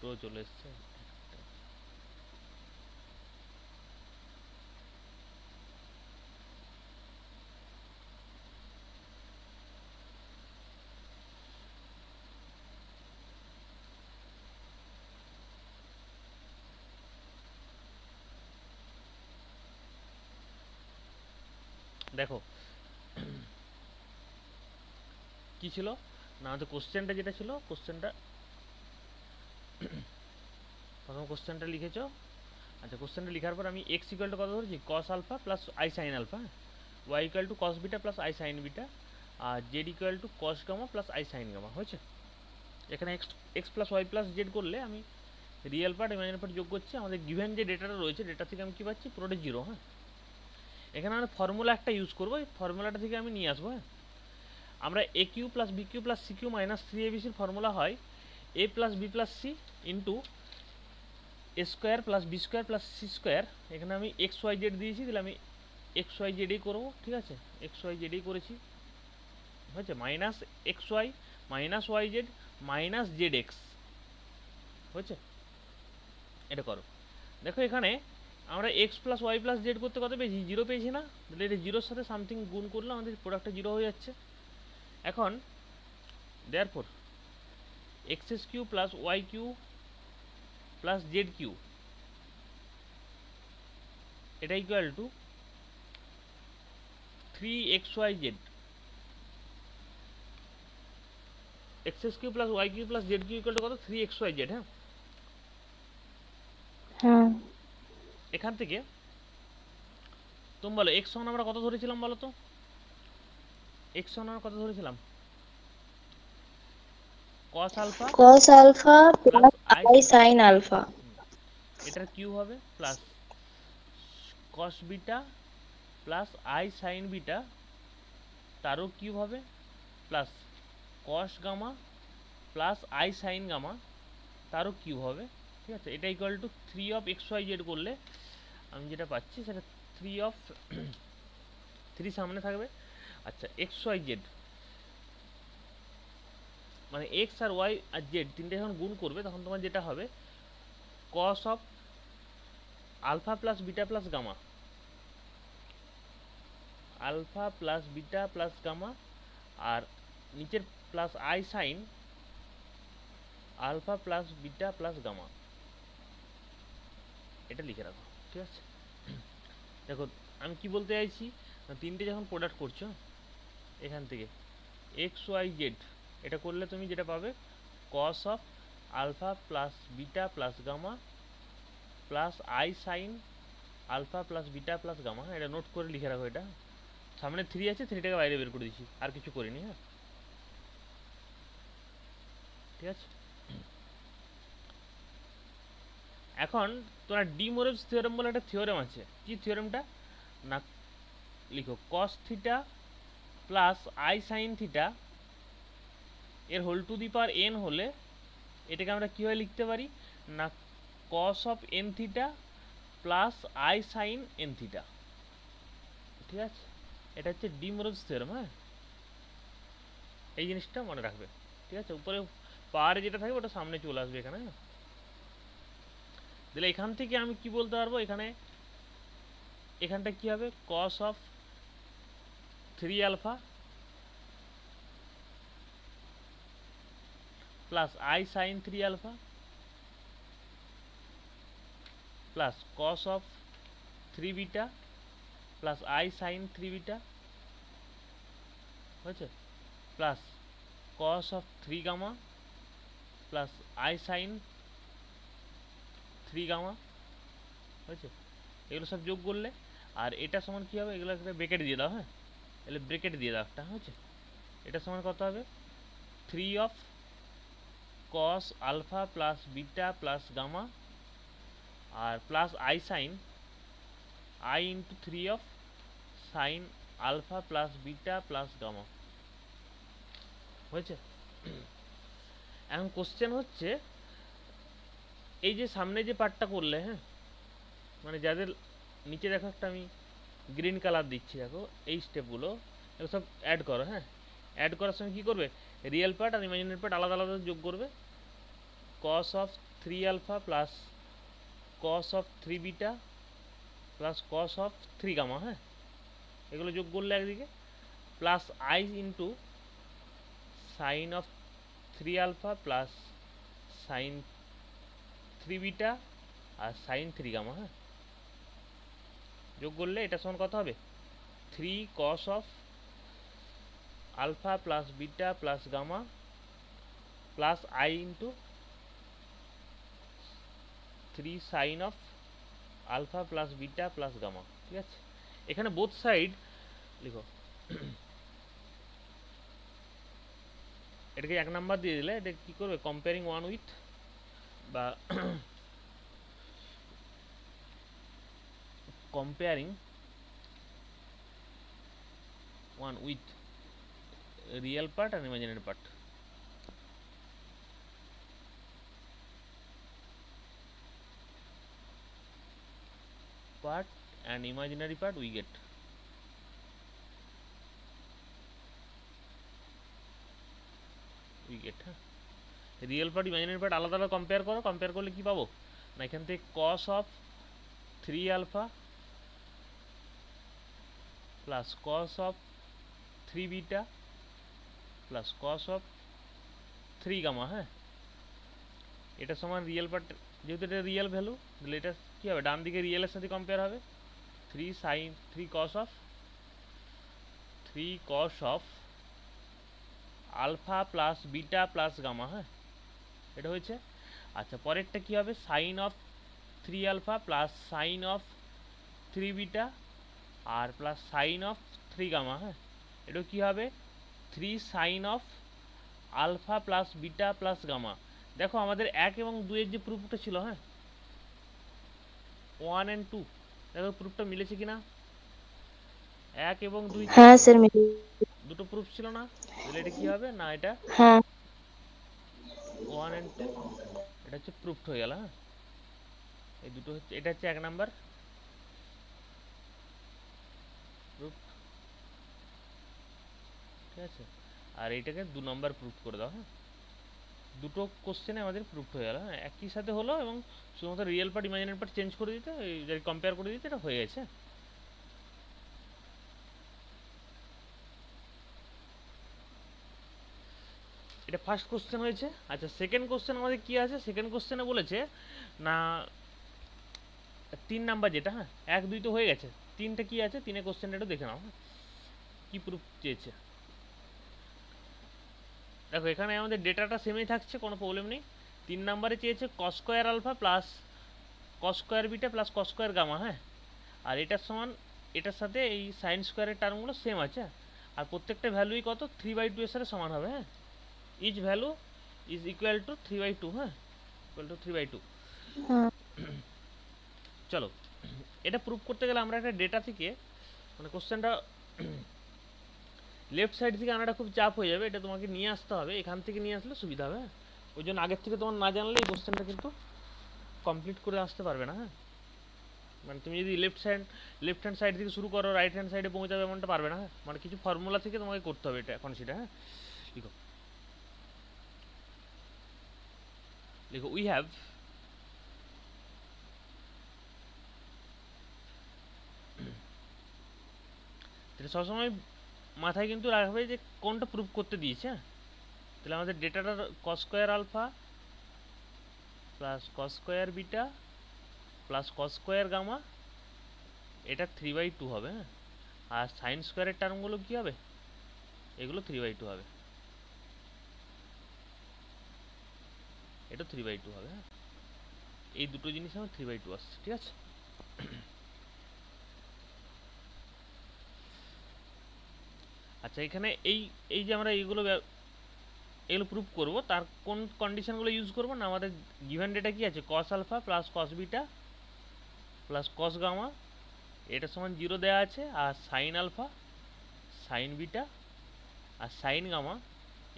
দুটো চলে এসছে। দেখো কি ছিল না, আমাদের কোশ্চেনটা যেটা ছিল, কোশ্চেনটা প্রথম কোশ্চেনটা লিখেছো। আচ্ছা, কোশ্চেনটা লেখার পর আমি এক্স ইকুয়াল টু কত ধরেছি, cos alpha plus i sine alpha, y equal to cos beta plus i sine beta, আর z equal to cos gamma plus i sine gamma. হয়েছে? এখানে x x plus y plus z করলে আমি real part imaginary part যোগ করছি। আমাদের given যে ডেটাটা রয়েছে, ডেটা থেকে আমি কী পাচ্ছি, পুরোটা জিরো। হ্যাঁ, এখানে আমরা ফর্মুলা একটা ইউজ করবো, এই ফর্মুলাটা থেকে আমি নিয়ে আসবো। হ্যাঁ, আমরা a cube plus b cube plus c cube minus three a বিসির ফর্মুলা হয় a plus b plus c into a square plus b square plus c square. এখানে আমি এক্স ওয়াই জেড দিয়েছি, তাহলে আমি এক্স ওয়াই জেডেই করবো। ঠিক আছে, এক্স ওয়াই জেডেই করেছি। হয়েছে? Minus x y minus y z minus z x. হয়েছে? এটা করো। দেখো এখানে আমরা x plus y plus z করতে কত পেয়েছি, জিরো পেয়েছি না? তাহলে এটা জিরোর সাথে সামথিং গুণ করলে আমাদের প্রোডাক্টটা জিরো হয়ে যাচ্ছে। এখন দেয়ারফর এক্স এস কিউ plus y cube plus z cube এটা equal to three x y z. X এস কিউ plus y cube plus z cube equal to কত, থ্রি এক্স ওয়াই জেড। হ্যাঁ, হ্যাঁ এখান থেকে তুমি বলো এক্স সমান আমরা কত ধরেছিলাম বলো তো, এক্স সমান আমরা কত ধরেছিলাম, cos alpha cos alpha plus plus i, i sine alpha. এটার কিউ হবে plus cos beta plus i sine beta, তারও কিউব হবে plus cos gamma plus i sine gamma, তারও কিউব হবে। ঠিক আছে, এটা equal to three of x y z করলে আমি যেটা পাচ্ছি সেটা থ্রি অফ থ্রি সামনে থাকবে। আচ্ছা, এক্স ওয়াই জেড মানে এক্স আর ওয়াই আর জেড তিনটে যখন গুণ করবে তখন তোমার যেটা হবে cos of alpha plus beta plus gamma, alpha plus beta plus gamma, আর নিচের plus i sine alpha plus beta plus gamma. এটা লিখে রাখো। ঠিক আছে, দেখো আমি কি বলতে চাইছি, তিনটে যখন প্রোডাক্ট করছো এখান থেকে এক্স ওয়াই জেড, এটা করলে তুমি যেটা পাবে cos of alpha plus beta plus gamma plus i sine alpha plus beta plus gamma. এটা নোট করে লিখে রাখো। এটা সামনে থ্রি আছে, থ্রিটাকে বাইরে বের করে দিচ্ছি, আর কিছু করিনি। হ্যাঁ, ঠিক আছে। এখন তোমার ডি মোরেলস থিওরেম বলে একটা থিওরেম আছে। কি থিওরেমটা না, লিখো cos theta plus i sine theta এর whole to the power n হলে এটাকে আমরা কীভাবে লিখতে পারি না, cos of n theta plus i sine n theta. ঠিক আছে, এটা হচ্ছে ডি মোরেলস থিওরেম। হ্যাঁ, এই জিনিসটা মনে রাখবে। ঠিক আছে, উপরে পাওয়ারে যেটা থাকবে ওটা সামনে চলে আসবে এখানে। তাহলে এখান থেকে আমি কি বলতে পারবো, এখানে এখানটা কি হবে, cos of three alpha plus i sine three alpha plus cos of three beta plus i sine three beta. হয়েছে? Plus cos of three gamma plus i sine three gamma. হয়েছে? এগুলো সব যোগ করলে আর এটা সমান কী হবে, এগুলো একটা ব্রেকেট দিয়ে দাও। হ্যাঁ, এগুলো ব্রেকেট দিয়ে দাও একটা। হয়েছে? এটা সমান কত হবে, three of cos alpha plus beta plus gamma আর plus i sine i into three of sine alpha plus beta plus gamma. হয়েছে? এখন কোশ্চেন হচ্ছে এই যে সামনে যে পার্টটা করলে, হ্যাঁ মানে যাদের নিচে দেখো একটা আমি গ্রিন কালার দিচ্ছি, দেখো এই স্টেপগুলো এগুলো সব অ্যাড করো। হ্যাঁ, অ্যাড করার সময় কী করবে, রিয়েল পার্ট আর ইমাজিনারি পার্ট আলাদা আলাদা যোগ করবে। Cos of three alpha plus cos of three beta plus cos of three gamma, হ্যাঁ এগুলো যোগ করলে একদিকে plus i into sine of three alpha plus sine three beta আর সাইন থ্রি গামা, হ্যাঁ যোগ করলে এটা সমান কত হবে, three cos of alpha plus beta plus gamma plus i into three sine of alpha plus beta plus gamma. ঠিক আছে, এখানে বোথ সাইড লিখো, এটাকে 1 নাম্বার দিয়ে দিলে এটা কি করবে, কম্পেয়ারিং ওয়ান উইথ বা comparing one with real part আর imaginary part. Part and imaginary part we get. হ্যাঁ রিয়েল পার্ট ইমাজিনারি পার্ট আলাদা আলাদা কম্পেয়ার করো, কম্পেয়ার করলে কি পাবো না, এখান থেকে cos of three alpha plus cos of three beta plus cos of three gamma, হ্যাঁ এটা সমান রিয়েল পার্ট, যেহেতু এটা রিয়েল ভ্যালু তাহলে এটা কী হবে, ডান দিকে রিয়েলের সাথে কম্পেয়ার হবে, three sine three cos of alpha plus beta plus gamma, হ্যাঁ এটা হয়েছে। আচ্ছা পরেরটা কী হবে, sine of three alpha plus sine of three beta আর plus sine of three gamma, হ্যাঁ এটা কী হবে, three sine of alpha plus beta plus gamma. দেখো আমাদের 1 এবং 2 এর যে প্রুফটা ছিল, হ্যাঁ 1 and 2 দেখো প্রুফটা মিলেছে কিনা, 1 এবং 2 হ্যাঁ স্যার দুটো প্রুফ ছিল না, তাহলে এটা কি হবে না, এটা হ্যাঁ 1 and 2 এটা হচ্ছে প্রুফড হয়ে গেল, হ্যাঁ এই দুটো হচ্ছে, এটা হচ্ছে 1 নাম্বার প্রুফ, ঠিক আছে আর এইটাকে 2 নাম্বার প্রুফ করে দাও, হ্যাঁ দুটো কোশ্চেনে আমাদের প্রুফড হয়ে গেল, হ্যাঁ একই সাথে হলো এবং শুধুমাত্র real part imaginary part change করে দিতে, কম্পেয়ার করে দিতে, এটা হয়ে গেছে। এটা ফার্স্ট কোশ্চেন হয়েছে। আচ্ছা সেকেন্ড কোশ্চেন আমাদের কি আছে, সেকেন্ড কোশ্চেনে বলেছে না 3 নাম্বার যেটা, হ্যাঁ 1 2 তো হয়ে গেছে, 3টা কি আছে, 3 কোশ্চেনটা একটু দেখে নাও, হ্যাঁ কি প্রুফ চেয়েছে। দেখো এখানে আমাদের ডেটাটা সেমই থাকছে, কোনো প্রবলেম নেই। 3 নাম্বারে চেয়েছে cos square alpha plus cos square beta plus cos square gamma, হ্যাঁ আর এটার সমান এটার সাথে এই সাইন স্কোয়ারের টার্মগুলো সেম আছে, আর প্রত্যেকটা ভ্যালুই কত 3/2 এর সাথে সমান হবে, হ্যাঁ each value is equal to 3/2, হ্যাঁ ইকুয়াল টু 3/2। চলো এটা প্রুফ করতে গেলে আমরা একটা ডেটা থেকে মানে কোশ্চেনটা লেফট সাইড থেকে আনাটা খুব চাপ হয়ে যাবে, এটা তোমাকে নিয়ে আসতে হবে, এখান থেকে নিয়ে আসলে সুবিধা হবে, হ্যাঁ ওই জন্য আগের থেকে তোমার না জানলে এই কোশ্চেনটা কিন্তু কমপ্লিট করে আসতে পারবে না, হ্যাঁ মানে তুমি যদি লেফট হ্যান্ড সাইড থেকে শুরু করো রাইট হ্যান্ড সাইডে পৌঁছাবে এমনটা পারবে না, হ্যাঁ মানে কিছু ফর্মুলা থেকে তোমাকে করতে হবে এটা কনসিডার, হ্যাঁ লিখো লিখো উই হ্যাভ তাহলে সবসময় মাথায় কিন্তু রাখবে যে কোনটা প্রুফ করতে দিয়েছে, হ্যাঁ তাহলে আমাদের ডেটাটা cos square alpha plus cos square beta plus cos square gamma এটা 3/2 হবে, হ্যাঁ আর সাইন স্কোয়ারের টার্মগুলো কী হবে, এগুলো 3/2 হবে, এটা 3/2 হবে, হ্যাঁ এই দুটো জিনিস আমার 3/2 আসছে, ঠিক আছে। আচ্ছা এখানে এই যে আমরা এগুলো প্রুফ করব, তার কোন কন্ডিশনগুলো ইউজ করব না, আমাদের গিভেন ডেটা কি আছে, cos alpha plus cos beta plus cos gamma এটা সমান 0 দেওয়া আছে, আর সাইন আলফা সাইন বিটা আর সাইন গামা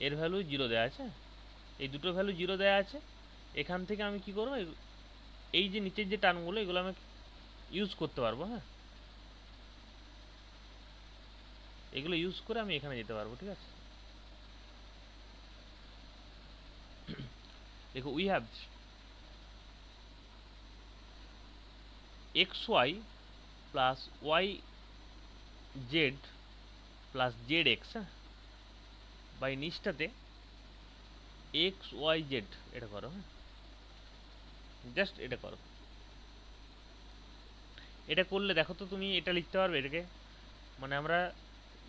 এর ভ্যালু 0 দেওয়া আছে, এই দুটো ভ্যালু 0 দেওয়া আছে। এখান থেকে আমি কি করব, এই যে নিচের যে টার্মগুলো এগুলো আমি ইউজ করতে পারবো, হ্যাঁ এগুলো ইউজ করে আমি এখানে যেতে পারবো, ঠিক আছে। দেখো we have x y plus y z plus z x, হ্যাঁ, বাই নিচটাতে এক্স ওয়াই জেড, এটা করো, হ্যাঁ, জাস্ট এটা করো। এটা করলে দেখো তো তুমি এটা লিখতে পারবে এটাকে, মানে আমরা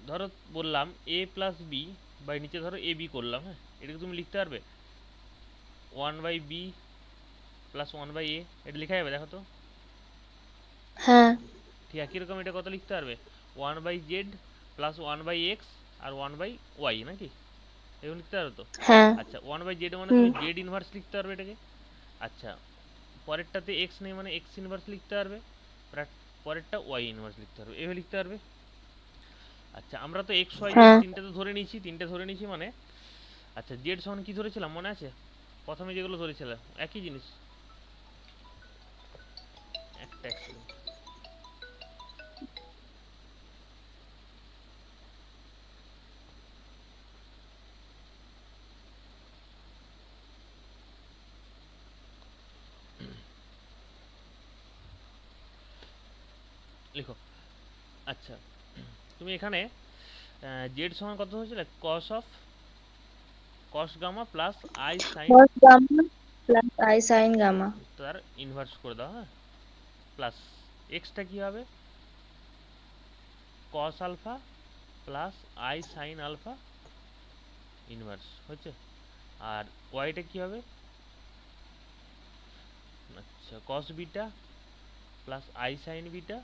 ধরো বললাম এ প্লাস বি বাই নিচে ধরো এ বি করলাম, হ্যাঁ, এটাকে তুমি লিখতে পারবে 1/b প্লাস 1/a, এটা লেখা যাবে দেখো তো। হ্যাঁ ঠিক আছে, কীরকম এটা কত লিখতে পারবে 1/z প্লাস 1/x আর 1/y নাকি, এরকম লিখতে পারবে তো। হ্যাঁ আচ্ছা 1/z মানে হুম তুমি জেড ইনভার্স লিখতে পারবে এটাকে। আচ্ছা পরেরটাতে এক্স নেই মানে এক্স ইনভার্স লিখতে পারবে, পরেরটা ওয়াই ইনভার্স লিখতে পারবে, এভাবে লিখতে পারবে। আচ্ছা আমরা তো এক্স ওয়াই জেড হ্যাঁ তিনটে তো ধরে নিয়েছি, তিনটে ধরে নিয়েছি মানে আচ্ছা জেড সমান কি ধরেছিলাম মনে আছে, প্রথমে যেগুলো ধরেছিলাম একই জিনিস, একটা accident। লিখো। আচ্ছা তুমি এখানে জেড সমান কত হয়েছিল, cos gamma plus i sine, cos gamma plus i sine gamma তার ইনভার্স করে দাও, হ্যাঁ, প্লাস এক্সটা কি হবে cos alpha plus i sine alpha inverse হচ্ছে, আর ওয়াইটা কি হবে আচ্ছা cos beta plus i sine beta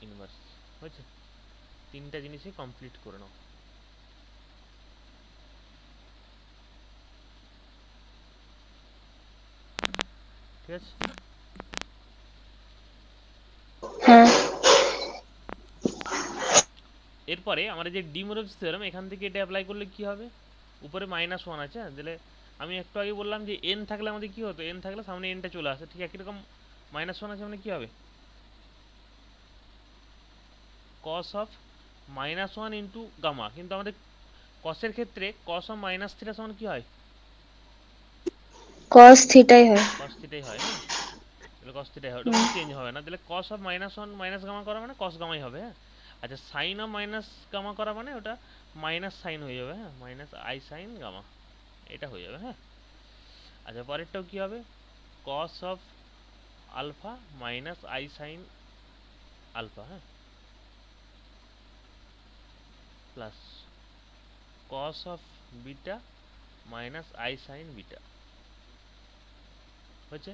inverse হচ্ছে। তিনটা জিনিসই কমপ্লিট করে নাও। ঠিক আছে, হ্যাঁ এরপরে আমরা যে ডি মরলস থিওরেম এখান থেকে এটা অ্যাপ্লাই করলে কি হবে, উপরে -1 আছে, দিলে আমি একটু আগে বললাম যে এন থাকলে আমাদের কি হতো, এন থাকলে সামনে এনটা চলে আসে, ঠিক একই রকম -1 আছে মানে কি হবে cos অফ -1 ইন্টু গামা, কিন্তু আমাদের কসের ক্ষেত্রে cos অফ -θ সমান কি হয়, cos থিটাই হয়। cos থিটাই হয়, হ্যাঁ, তাহলে cos থিটাই হয়, ওটা কোনো চেঞ্জ হবে না, তাহলে cos অফ -1 মাইনাস গামা করা মানে cos গামাই হবে, হ্যাঁ। আচ্ছা সাইন অফ মাইনাস গামা করা মানে ওটা মাইনাস সাইন হয়ে যাবে, হ্যাঁ, মাইনাস আই সাইন গামা, এটা হয়ে যাবে, হ্যাঁ। আচ্ছা পরেরটাও কি হবে cos of alpha minus i sine alpha, হ্যাঁ, plus cos of beta minus i sine beta হচ্ছে।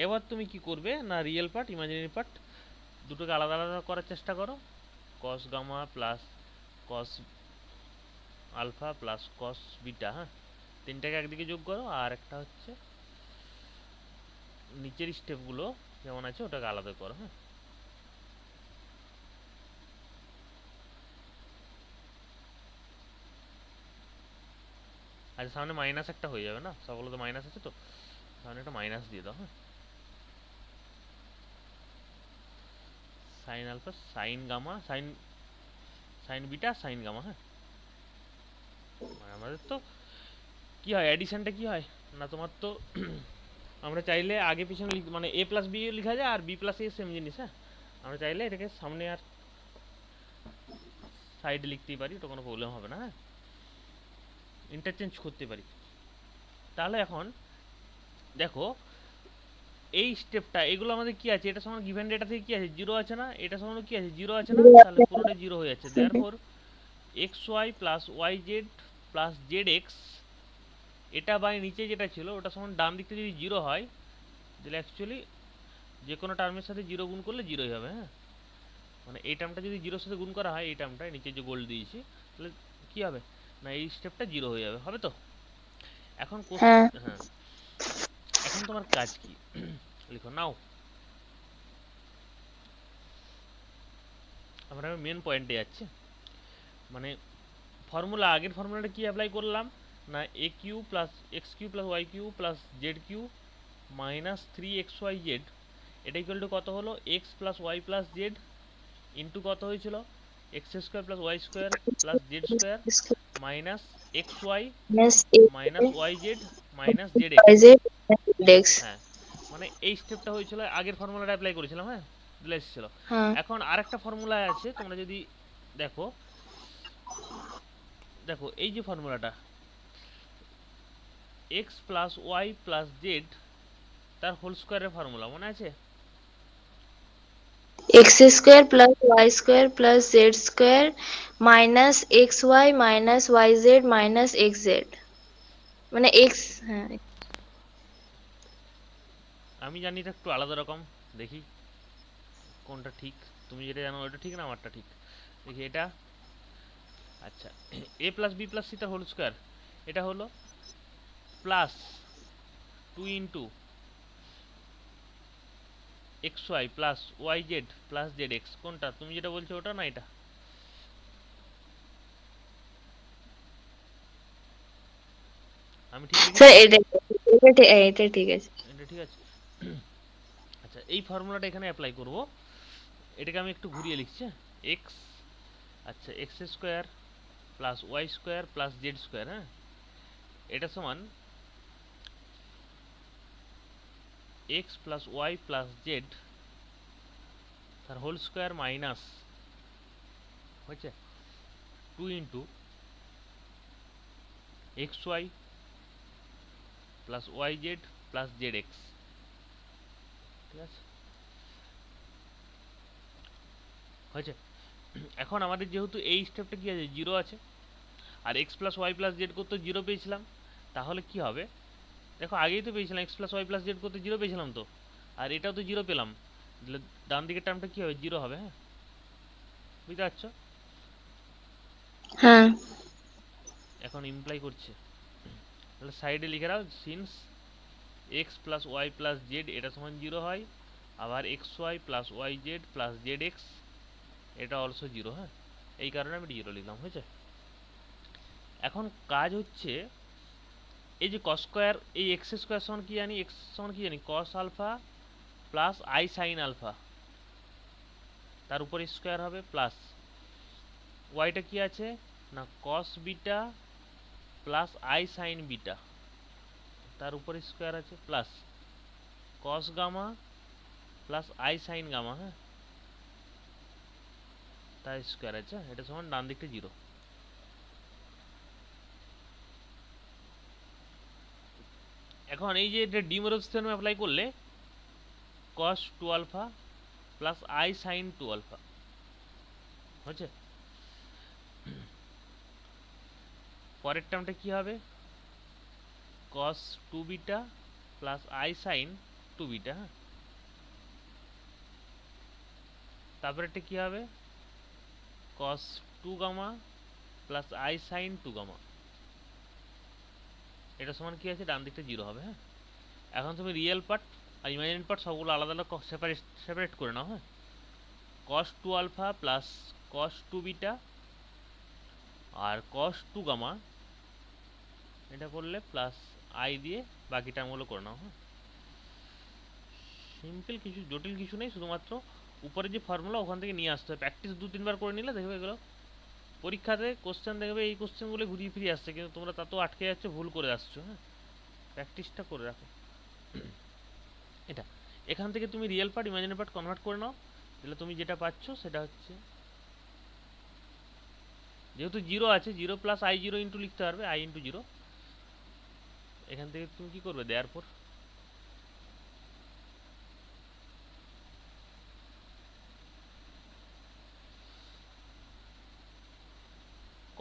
এবার তুমি কি করবে না রিয়েল পার্ট ইমাজিনারি পার্ট দুটোকে আলাদা আলাদা করার চেষ্টা করো, cos গামা প্লাস cos alpha plus cos beta, হ্যাঁ, তিনটাকে একদিকে যোগ করো, আর একটা হচ্ছে নিচের স্টেপগুলো যেমন আছে ওটাকে আলাদা করো, হ্যাঁ। আচ্ছা সামনে মাইনাস একটা হয়ে যাবে না, সবগুলো তো মাইনাস আছে, তো সামনে একটা মাইনাস দিয়ে দাও, হ্যাঁ, sine alpha sine gamma sine sine beta sine gamma, হ্যাঁ, মানে আমাদের তো কি হয় অ্যাডিশনটা কি হয় না তোমার তো আমরা চাইলে আগে পিছনে মানে এ প্লাস বি লেখা যায় আর বি প্লাস এ সেম জিনিস, হ্যাঁ, আমরা চাইলে এটাকে সামনে আর সাইডে লিখতেই পারি, তো কোনো প্রবলেম হবে না, হ্যাঁ, ইন্টারচেঞ্জ করতে পারি। তাহলে এখন দেখো এই স্টেপটা এগুলো আমাদের কি আছে, এটা সমান গিভেন ডেটা থেকে কি আছে 0 আছে না, এটা সমান কি আছে 0 আছে না, তাহলে পুরোটা 0 হয়ে যাচ্ছে, therefore x y plus y z plus z x, এটা বাই নিচে যেটা ছিল ওটা সমান ডান দিক থেকে যদি 0 হয় তাহলে অ্যাকচুয়ালি যে কোনো টার্মের সাথে 0 গুণ করলে 0ই হবে, হ্যাঁ, মানে এই টার্মটা যদি 0 সাথে গুণ করা হয় এই টার্মটা নিচে যে গোল্ড দিয়েছি তাহলে কি হবে না এই স্টেপটা 0 হয়ে যাবে, হবে তো। এখন হ্যাঁ হ্যাঁ এখন তোমার কাজ কি লিখো নাও, আমরা মেন পয়েন্টে যাচ্ছি, মানে ফর্মুলা আগের ফর্মুলাটা কি অ্যাপ্লাই করলাম না a cube plus x cube plus y cube plus z cube minus 3xyz, এটা ইকুয়াল টু কত হলো x plus y plus z into কত হয়েছিল x square plus y square plus z square minus x y minus y z minus z x, z x. হ্যাঁ, মানে মানে এই স্টেপটা হয়েছিল আগের ফর্মুলাটা অ্যাপ্লাই করেছিলাম, হ্যাঁ, চলে এসেছিল। হ্যাঁ এখন আরেকটা ফর্মুলা আছে, তোমরা যদি দেখো, দেখো এই যে ফর্মুলাটা x plus y plus z তার হোল স্কোয়ারের ফর্মুলা মনে আছে? X square plus y square plus z square minus x y minus y z minus x z, মানে এক্স, হ্যাঁ আমি জানি এটা একটু আলাদা রকম, দেখি কোনটা ঠিক। তুমি যেটা জানো ওটা ঠিক না আমারটা ঠিক, দেখি এটা। আচ্ছা, a plus b plus c তার হোল স্কোয়ার, এটা হলো plus 2 into x y plus y z plus z x. কোনটা তুমি যেটা বলছো ওটা না এটা? আমি ঠিক স্যার লিখেছি? এটা ঠিক আছে। এটা ঠিক আছে। আচ্ছা, এই ফর্মুলাটা এখানে অ্যাপ্লাই করব। এটাকে আমি একটু ঘুরিয়ে লিখছি, এক্স, আচ্ছা x square plus y square plus z square, হ্যাঁ, এটা সমান x plus y plus z তার হোল স্কোয়ার মাইনাস হয়েছে 2 into x y plus y z plus z x. ঠিক আছে, হয়েছে। এখন আমাদের যেহেতু এই স্টেপটা কি আছে, জিরো আছে, আর x plus y plus z করতে জিরো পেয়েছিলাম, তাহলে কি হবে দেখো, আগেই তো পেয়েছিলাম x plus y plus z করতে জিরো পেয়েছিলাম তো, আর এটাও তো জিরো পেলাম, তাহলে ডান দিকের টার্মটা কি হবে, জিরো হবে, হ্যাঁ, বুঝতে পারছো? হ্যাঁ এখন ইমপ্লাই করছে, তাহলে সাইডে লিখে রাও, since x plus y plus z এটা সমান জিরো হয়, আবার x y plus y z plus z x এটা অলসো জিরো, হ্যাঁ, এই কারণে আমি জিরো লিখলাম, হয়েছে। এখন কাজ হচ্ছে এই যে কস স্কোয়ার, এই এক্স স্কোয়ার সমান কি জানি, এক্স সমান কি জানি, cos alpha plus i sine alpha, তার উপর স্কোয়ার হবে, প্লাস ওয়াইটা কি আছে না, cos beta plus i sine beta, তার উপর স্কোয়ার আছে, plus cos gamma plus i sine gamma, হ্যাঁ, তার স্কোয়ার আছে, এটা সমান ডান দিকটা জিরো। এখন এই যে এটা ডিমোরোজ থিওরেম অ্যাপ্লাই করলে cos 2 alpha plus i sine 2 alpha হচ্ছে, পরের টার্মটা কি হবে, cos 2 beta plus i sine 2 beta, হ্যাঁ, তারপরেরটা কি হবে, cos 2 gamma plus i sine 2 gamma, এটা সমান কি আছে, ডান দিকটা জিরো হবে, হ্যাঁ। এখন তুমি রিয়েল পার্ট আর ইমাজিনারি পার্ট সবগুলো আলাদা আলাদা সেপারেট করে নাও, হ্যাঁ, কস 2 আলফা প্লাস কস 2 বিটা আর কস 2 গামা এটা করলে প্লাস আই দিয়ে বাকি টার্মগুলো করে নাও, হ্যাঁ, সিম্পল, কিছু জটিল কিছু নেই, শুধুমাত্র উপরে যে ফর্মুলা ওখান থেকে নিয়ে আসতে হবে, প্র্যাকটিস 2-3 বার করে নিলে দেখবে এগুলো পরীক্ষাতে কোশ্চেন দেখবে এই কোশ্চেনগুলো ঘুরিয়ে ফিরিয়ে আসছে, কিন্তু তোমরা তাতেও আটকে যাচ্ছ, ভুল করে আসছো, হ্যাঁ, প্র্যাকটিসটা করে রাখো। এটা এখান থেকে তুমি real part imaginary part convert করে নাও, তাহলে তুমি যেটা পাচ্ছ সেটা হচ্ছে, যেহেতু জিরো আছে, zero plus I zero into লিখতে পারবে, আই ইন্টু জিরো, এখান থেকে তুমি কি করবে, দেওয়ার পর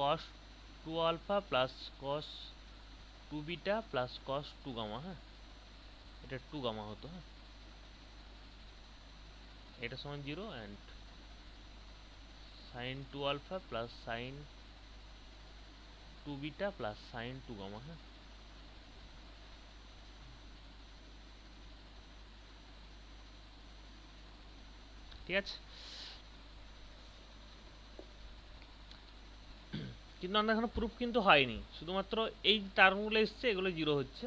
cos 2 alpha plus cos 2 beta plus cos 2 gamma, হ্যাঁ, এটা 2 গামা হতো, হ্যাঁ, এটা সমান zero, and sine 2 alpha plus sine 2 beta plus sine 2 gamma, হ্যাঁ, ঠিক আছে। কিন্তু আমাদের এখনো প্রুফ কিন্তু হয়নি, শুধুমাত্র এই টার্মগুলো এসছে, এগুলো জিরো হচ্ছে।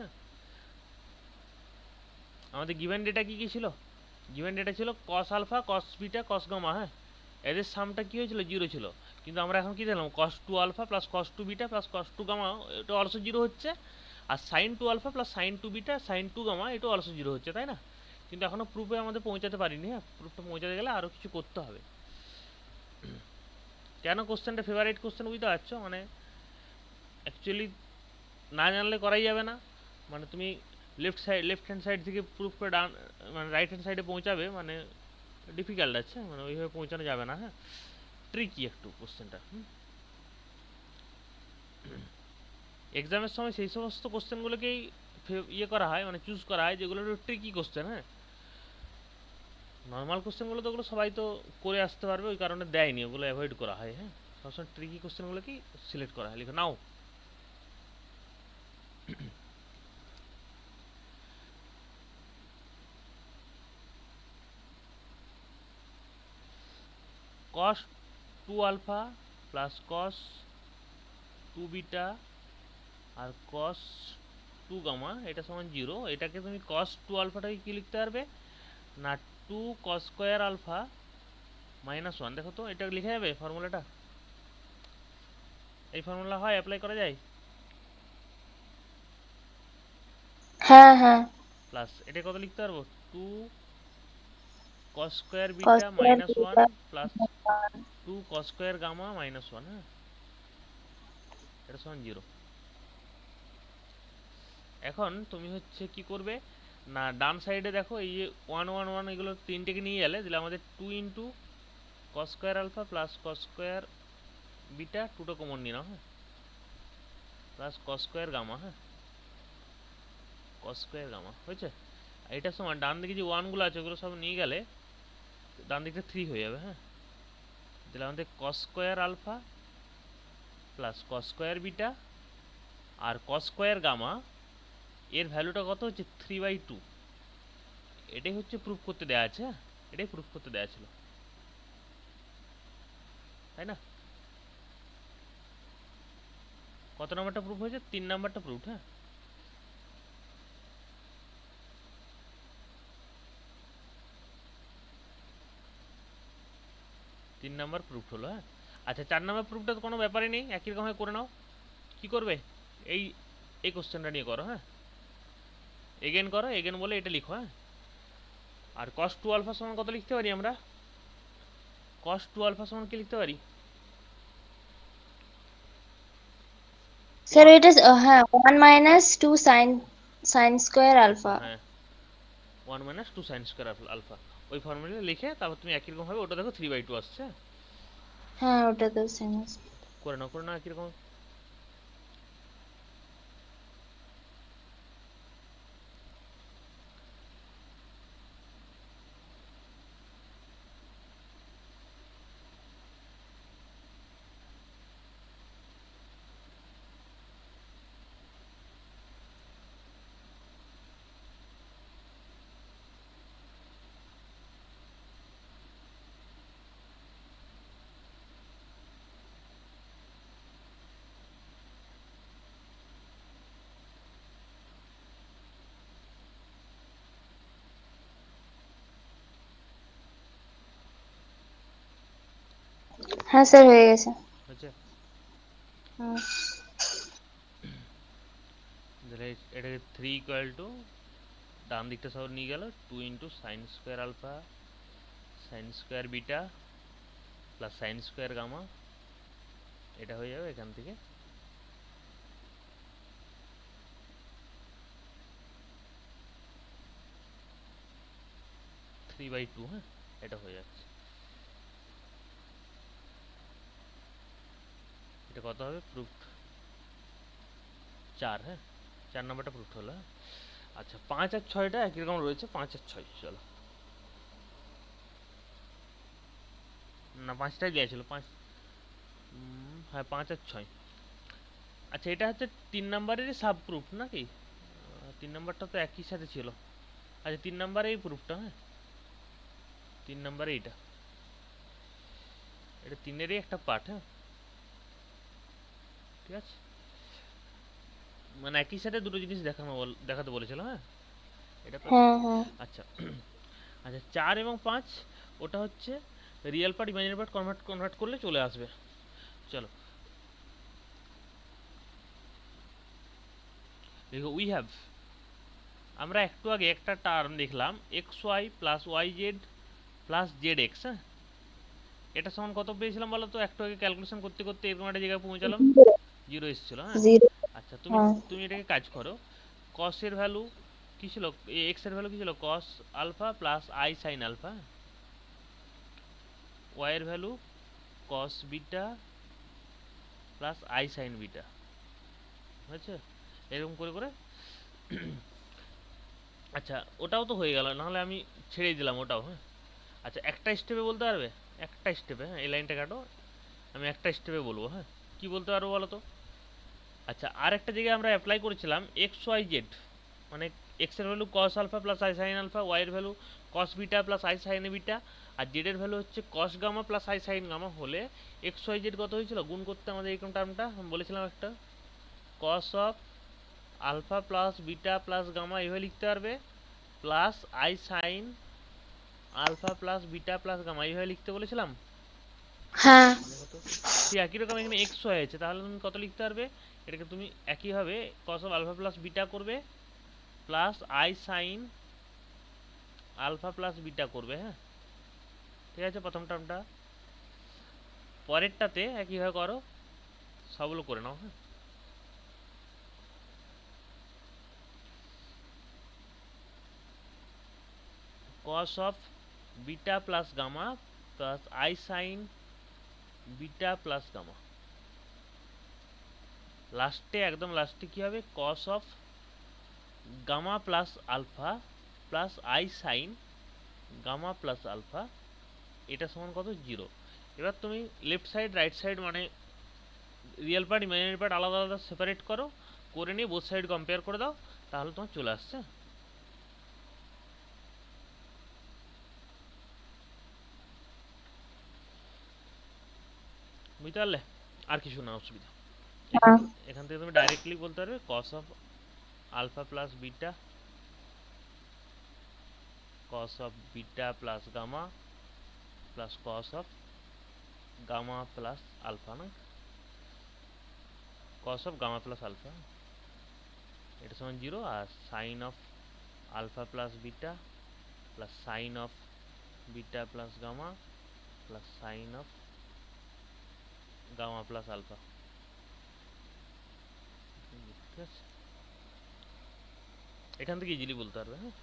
আমাদের গিভেন ডেটা কি কি ছিল, গিভেন ডেটা ছিল cos alpha cos beta cos gamma, হ্যাঁ, এদের সামটা কি হয়েছিল, জিরো ছিল, কিন্তু আমরা এখন কি দিলাম, cos 2 alpha plus cos 2 beta plus cos 2 gamma, এটা অলসো জিরো হচ্ছে, আর sine 2 alpha plus sine 2 beta sine 2 gamma এটা অলসো জিরো হচ্ছে, তাই না? কিন্তু এখনো প্রুফে আমাদের পৌঁছাতে পারিনি। হ্যাঁ, প্রুফটা পৌঁছাতে গেলে আরও কিছু করতে হবে। কেন কোশ্চেনটা ফেভারিট কোশ্চেন বুঝতে পারছো? মানে অ্যাকচুয়ালি না জানলে করাই যাবে না। মানে তুমি লেফট হ্যান্ড সাইড থেকে প্রুফ করে ডান মানে রাইট হ্যান্ড সাইডে পৌঁছাবে, মানে ডিফিকাল্ট আছে, মানে ওইভাবে পৌঁছানো যাবে না। হ্যাঁ, ট্রিকি একটু কোশ্চেনটা। এক্সামের সময় সেই সমস্ত কোশ্চেনগুলোকেই ইয়ে করা হয়, মানে চুজ করা হয় যেগুলো একটু ট্রিকি কোশ্চেন। হ্যাঁ, নর্মাল কোশ্চেনগুলো তো ওগুলো সবাই তো করে আসতে পারবে, ওই কারণে দেয়নি, ওগুলো অ্যাভয়েড করা হয়। হ্যাঁ, সবসময় ট্রিকি কোশ্চেনগুলোকেই সিলেক্ট করা হয়। লিখে নাও। cos 2 alpha plus cos 2 beta আর cos 2 গামা এটা সমান 0। এটাকে তুমি cos 2 আলফাটাকে কি লিখতে পারবে না 2 cos স্কয়ার আলফা মাইনাস 1। দেখো তো এটা লিখে যাবে ফর্মুলাটা? এই ফর্মুলা হয় অ্যাপ্লাই করা যায়? হ্যাঁ হ্যাঁ। প্লাস এটা কত লিখতে পারবো? 2 cos square cos beta square minus 1 beta plus 2 cos square gamma minus 1। হ্যাঁ, এটা সমান 0। এখন তুমি হচ্ছে কি করবে না ডান সাইডে দেখো এই যে 1 1 1 এগুলো তিনটেকে নিয়ে গেলে দিলে আমাদের 2 into cos square alpha plus cos square beta 2টা কমন নিয়ে নাও। হ্যাঁ, প্লাস cos স্কয়ার গামা। হ্যাঁ, cos স্কয়ার গামা হয়েছে। এটা সমান ডান দিকে যে 1 গুলো আছে ওগুলো সব নিয়ে গেলে ডান দিকটা 3 হয়ে যাবে। হ্যাঁ, দিলে আমাদের cos square alpha plus cos square beta আর cos স্কয়ার গামা এর ভ্যালুটা কত হচ্ছে 3/2। এটাই হচ্ছে প্রুফ করতে দেওয়া আছে। এটাই প্রুফ করতে দেওয়া ছিল, তাই না? কত নাম্বারটা প্রুফ হয়েছে? 3 নাম্বারটা প্রুফ। হ্যাঁ, তিন নাম্বার প্রুফ হলো। হ্যাঁ, আচ্ছা 4 নাম্বার প্রুফটা তো কোনো ব্যাপারই নেই, একই রকমভাবে করে নাও। কি করবে? এই এই কোশ্চেনটা নিয়ে করো। হ্যাঁ, এগেন করো, এগেন বলে এটা লিখো। হ্যাঁ, আর cos 2 আলফা সমান কত লিখতে পারি আমরা? cos 2 আলফা সমান কি লিখতে পারি? স্যার এটা হ্যাঁ 1 মাইনাস 2 সাইন স্কয়ার আলফা। হ্যাঁ, 1 মাইনাস 2 সাইন স্কয়ার আলফা। ওই ফর্মুলা লিখে তারপর তুমি একই রকম ভাবে ওটা দেখো 3/2 আসছে। হ্যাঁ ওটা তো সেম আছে। করে নাও একই রকম। হ্যাঁ স্যার হয়ে গেছে। আচ্ছা, হুম। তাহলে এটাকে 3 ইকুয়াল টু ডান দিকটা সব নিয়ে গেল 2 into sine square alpha sine square beta plus sine square gamma. এটা হয়ে যাবে এখান থেকে। Three by two. হ্যাঁ, এটা হয়ে যাচ্ছে। এটা কত হবে? প্রুফ 4। হ্যাঁ, 4 নাম্বারটা প্রুফ হলো। হ্যাঁ, আচ্ছা 5 আর 6টা একই রকম রয়েছে। 5 আর 6 চলো না 5টাই দিয়েছিল 5। হ্যাঁ 5 আর 6। আচ্ছা এটা হচ্ছে 3 নাম্বারেরই সাব প্রুফ নাকি? 3 নাম্বারটা তো একই সাথে ছিল। আচ্ছা 3 নাম্বারে এই প্রুফটা। হ্যাঁ, 3 নাম্বারে এটা 3-এরই একটা পার্ট। হ্যাঁ, ঠিক আছে, মানে একই সাথে দুটো জিনিস দেখাতে বলেছিল। হ্যাঁ, এটা তো হ্যাঁ হ্যাঁ। আচ্ছা। আচ্ছা 4 এবং 5 ওটা হচ্ছে real part imaginary part convert করলে চলে আসবে। চলো দেখো উই হ্যাভ আমরা একটু আগে একটা টার্ম দেখলাম x y plus y z plus z x. হ্যাঁ, এটা সমান কত পেয়েছিলাম বলো তো? একটু আগে ক্যালকুলেশন করতে করতে এরকম একটা জায়গায় পৌঁছালাম, 0 এসেছিল। হ্যাঁ, 0। আচ্ছা তুমি তুমি এটাকে কাজ করো। কস এর ভ্যালু কি ছিল? এক্স এর ভ্যালু কি ছিল? Cos alpha plus i sine alpha. Y এর value cos beta plus i sine beta. হয়েছে? এরকম করে করে আচ্ছা ওটাও তো হয়ে গেল, নাহলে আমি ছেড়ে দিলাম ওটাও। হ্যাঁ, আচ্ছা একটা স্টেপে বলতে পারবে? একটা স্টেপে, হ্যাঁ এই লাইনটা কাটো, আমি একটা স্টেপে বলবো। হ্যাঁ, কি বলতে পারবো বলো তো? আচ্ছা আর একটা জায়গায় আমরা অ্যাপ্লাই করেছিলাম এক্স ওয়াই জেড, মানে এক্স এর value cos alpha plus i sine alpha, y এর value cos beta plus i sine beta, আর জেড এর ভ্যালু হচ্ছে cos gamma plus i sine gamma হলে এক্স ওয়াই জেড কত হয়েছিল? গুণ করতে আমাদের এরকম টার্মটা আমি বলেছিলাম একটা, cos of alpha plus beta plus gamma এইভাবে লিখতে পারবে, plus i sine alpha plus beta plus gamma এইভাবে লিখতে বলেছিলাম। হ্যাঁ ঠিক একই রকম এখানে এক্স হয়েছে, তাহলে তুমি কত লিখতে পারবে? এটাকে তুমি একইভাবে cos of alpha plus beta করবে plus i sine alpha plus beta করবে। হ্যাঁ ঠিক আছে, প্রথম টার্মটা। পরেরটাতে একইভাবে করো, সবগুলো করে নাও। হ্যাঁ, cos of beta plus gamma plus i sine beta plus gamma. লাস্টে একদম লাস্টে কি হবে? Cos of gamma plus alpha plus i sine gamma plus alpha, এটা সমান কত? 0। এবার তুমি লেফট সাইড রাইট সাইড মানে রিয়েল পার্ট ইমাজিনারি পার্ট আলাদা আলাদা সেপারেট করো, করে নিয়ে বোথ সাইড কম্পেয়ার করে দাও, তাহলে তোমার চলে আসছে। বুঝতে পারলে? আর কিছু না অসুবিধা। এখান থেকে তুমি ডাইরেক্টলি বলতে পারবে cos of alpha plus beta, cos of beta plus gamma plus cos of gamma plus alpha, না cos of gamma plus alpha, এটা সমান 0। আর sine of alpha plus beta plus sine of beta plus gamma plus sine of gamma plus alpha. ঠিক আছে, এখান থেকে easily বলতে পারবে। হ্যাঁ,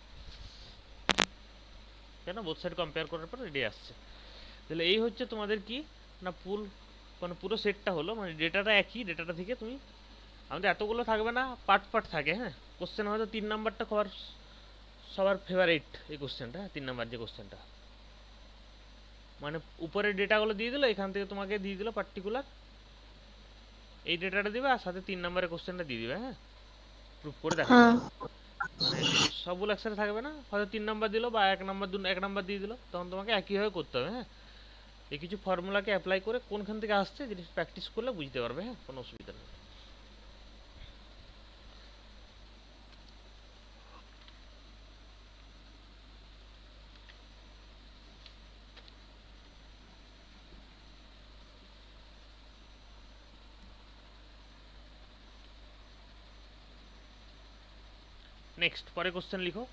কেন বোথ সাইড কম্পেয়ার করার পর রেডি আসছে। তাহলে এই হচ্ছে তোমাদের কি না মানে পুরো সেটটা হলো, মানে ডেটাটা একই, ডেটাটা থেকে তুমি আমাদের এতগুলো থাকবে না, পার্ট পার্ট থাকে। হ্যাঁ, কোশ্চেন হয়তো 3 নাম্বারটা সবার ফেভারিট এই কোশ্চেনটা। 3 নাম্বার যে কোশ্চেনটা মানে উপরের ডেটাগুলো দিয়ে দিল, এখান থেকে তোমাকে দিয়ে দিল পার্টিকুলার এই ডেটাটা দিবে, আর সাথে 3 নাম্বারের কোশ্চেনটা দিয়ে দিবে। হ্যাঁ, প্রুফ করে দেখা মানে সবগুলো একসাথে থাকবে না, হয়তো 3 নাম্বার দিল বা 1 নাম্বার দিয়ে দিল, তখন তোমাকে একইভাবে করতে হবে। হ্যাঁ, এই কিছু ফর্মুলাকে অ্যাপ্লাই করে কোনখান থেকে আসছে জিনিস প্র্যাকটিস করলে বুঝতে পারবে। হ্যাঁ, কোনো অসুবিধা নেই। নেক্সট পরে কোশ্চেন লিখো।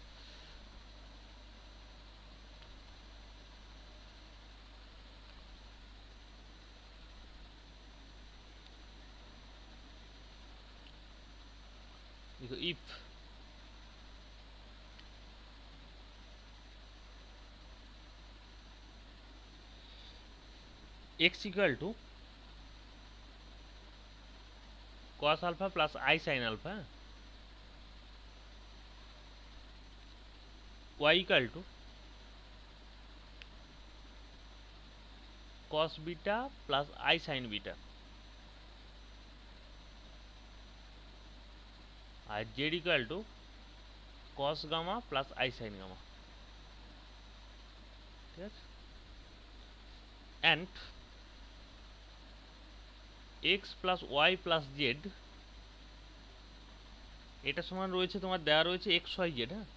লিখো if x equal to cos alpha plus I sin alpha, y equal to cos beta plus I sin beta, আর z equal to cos gamma plus I sin gamma। ঠিক আছে, and x plus y plus z এটা সমান রয়েছে তোমার দেওয়া রয়েছে x y z। হ্যাঁ,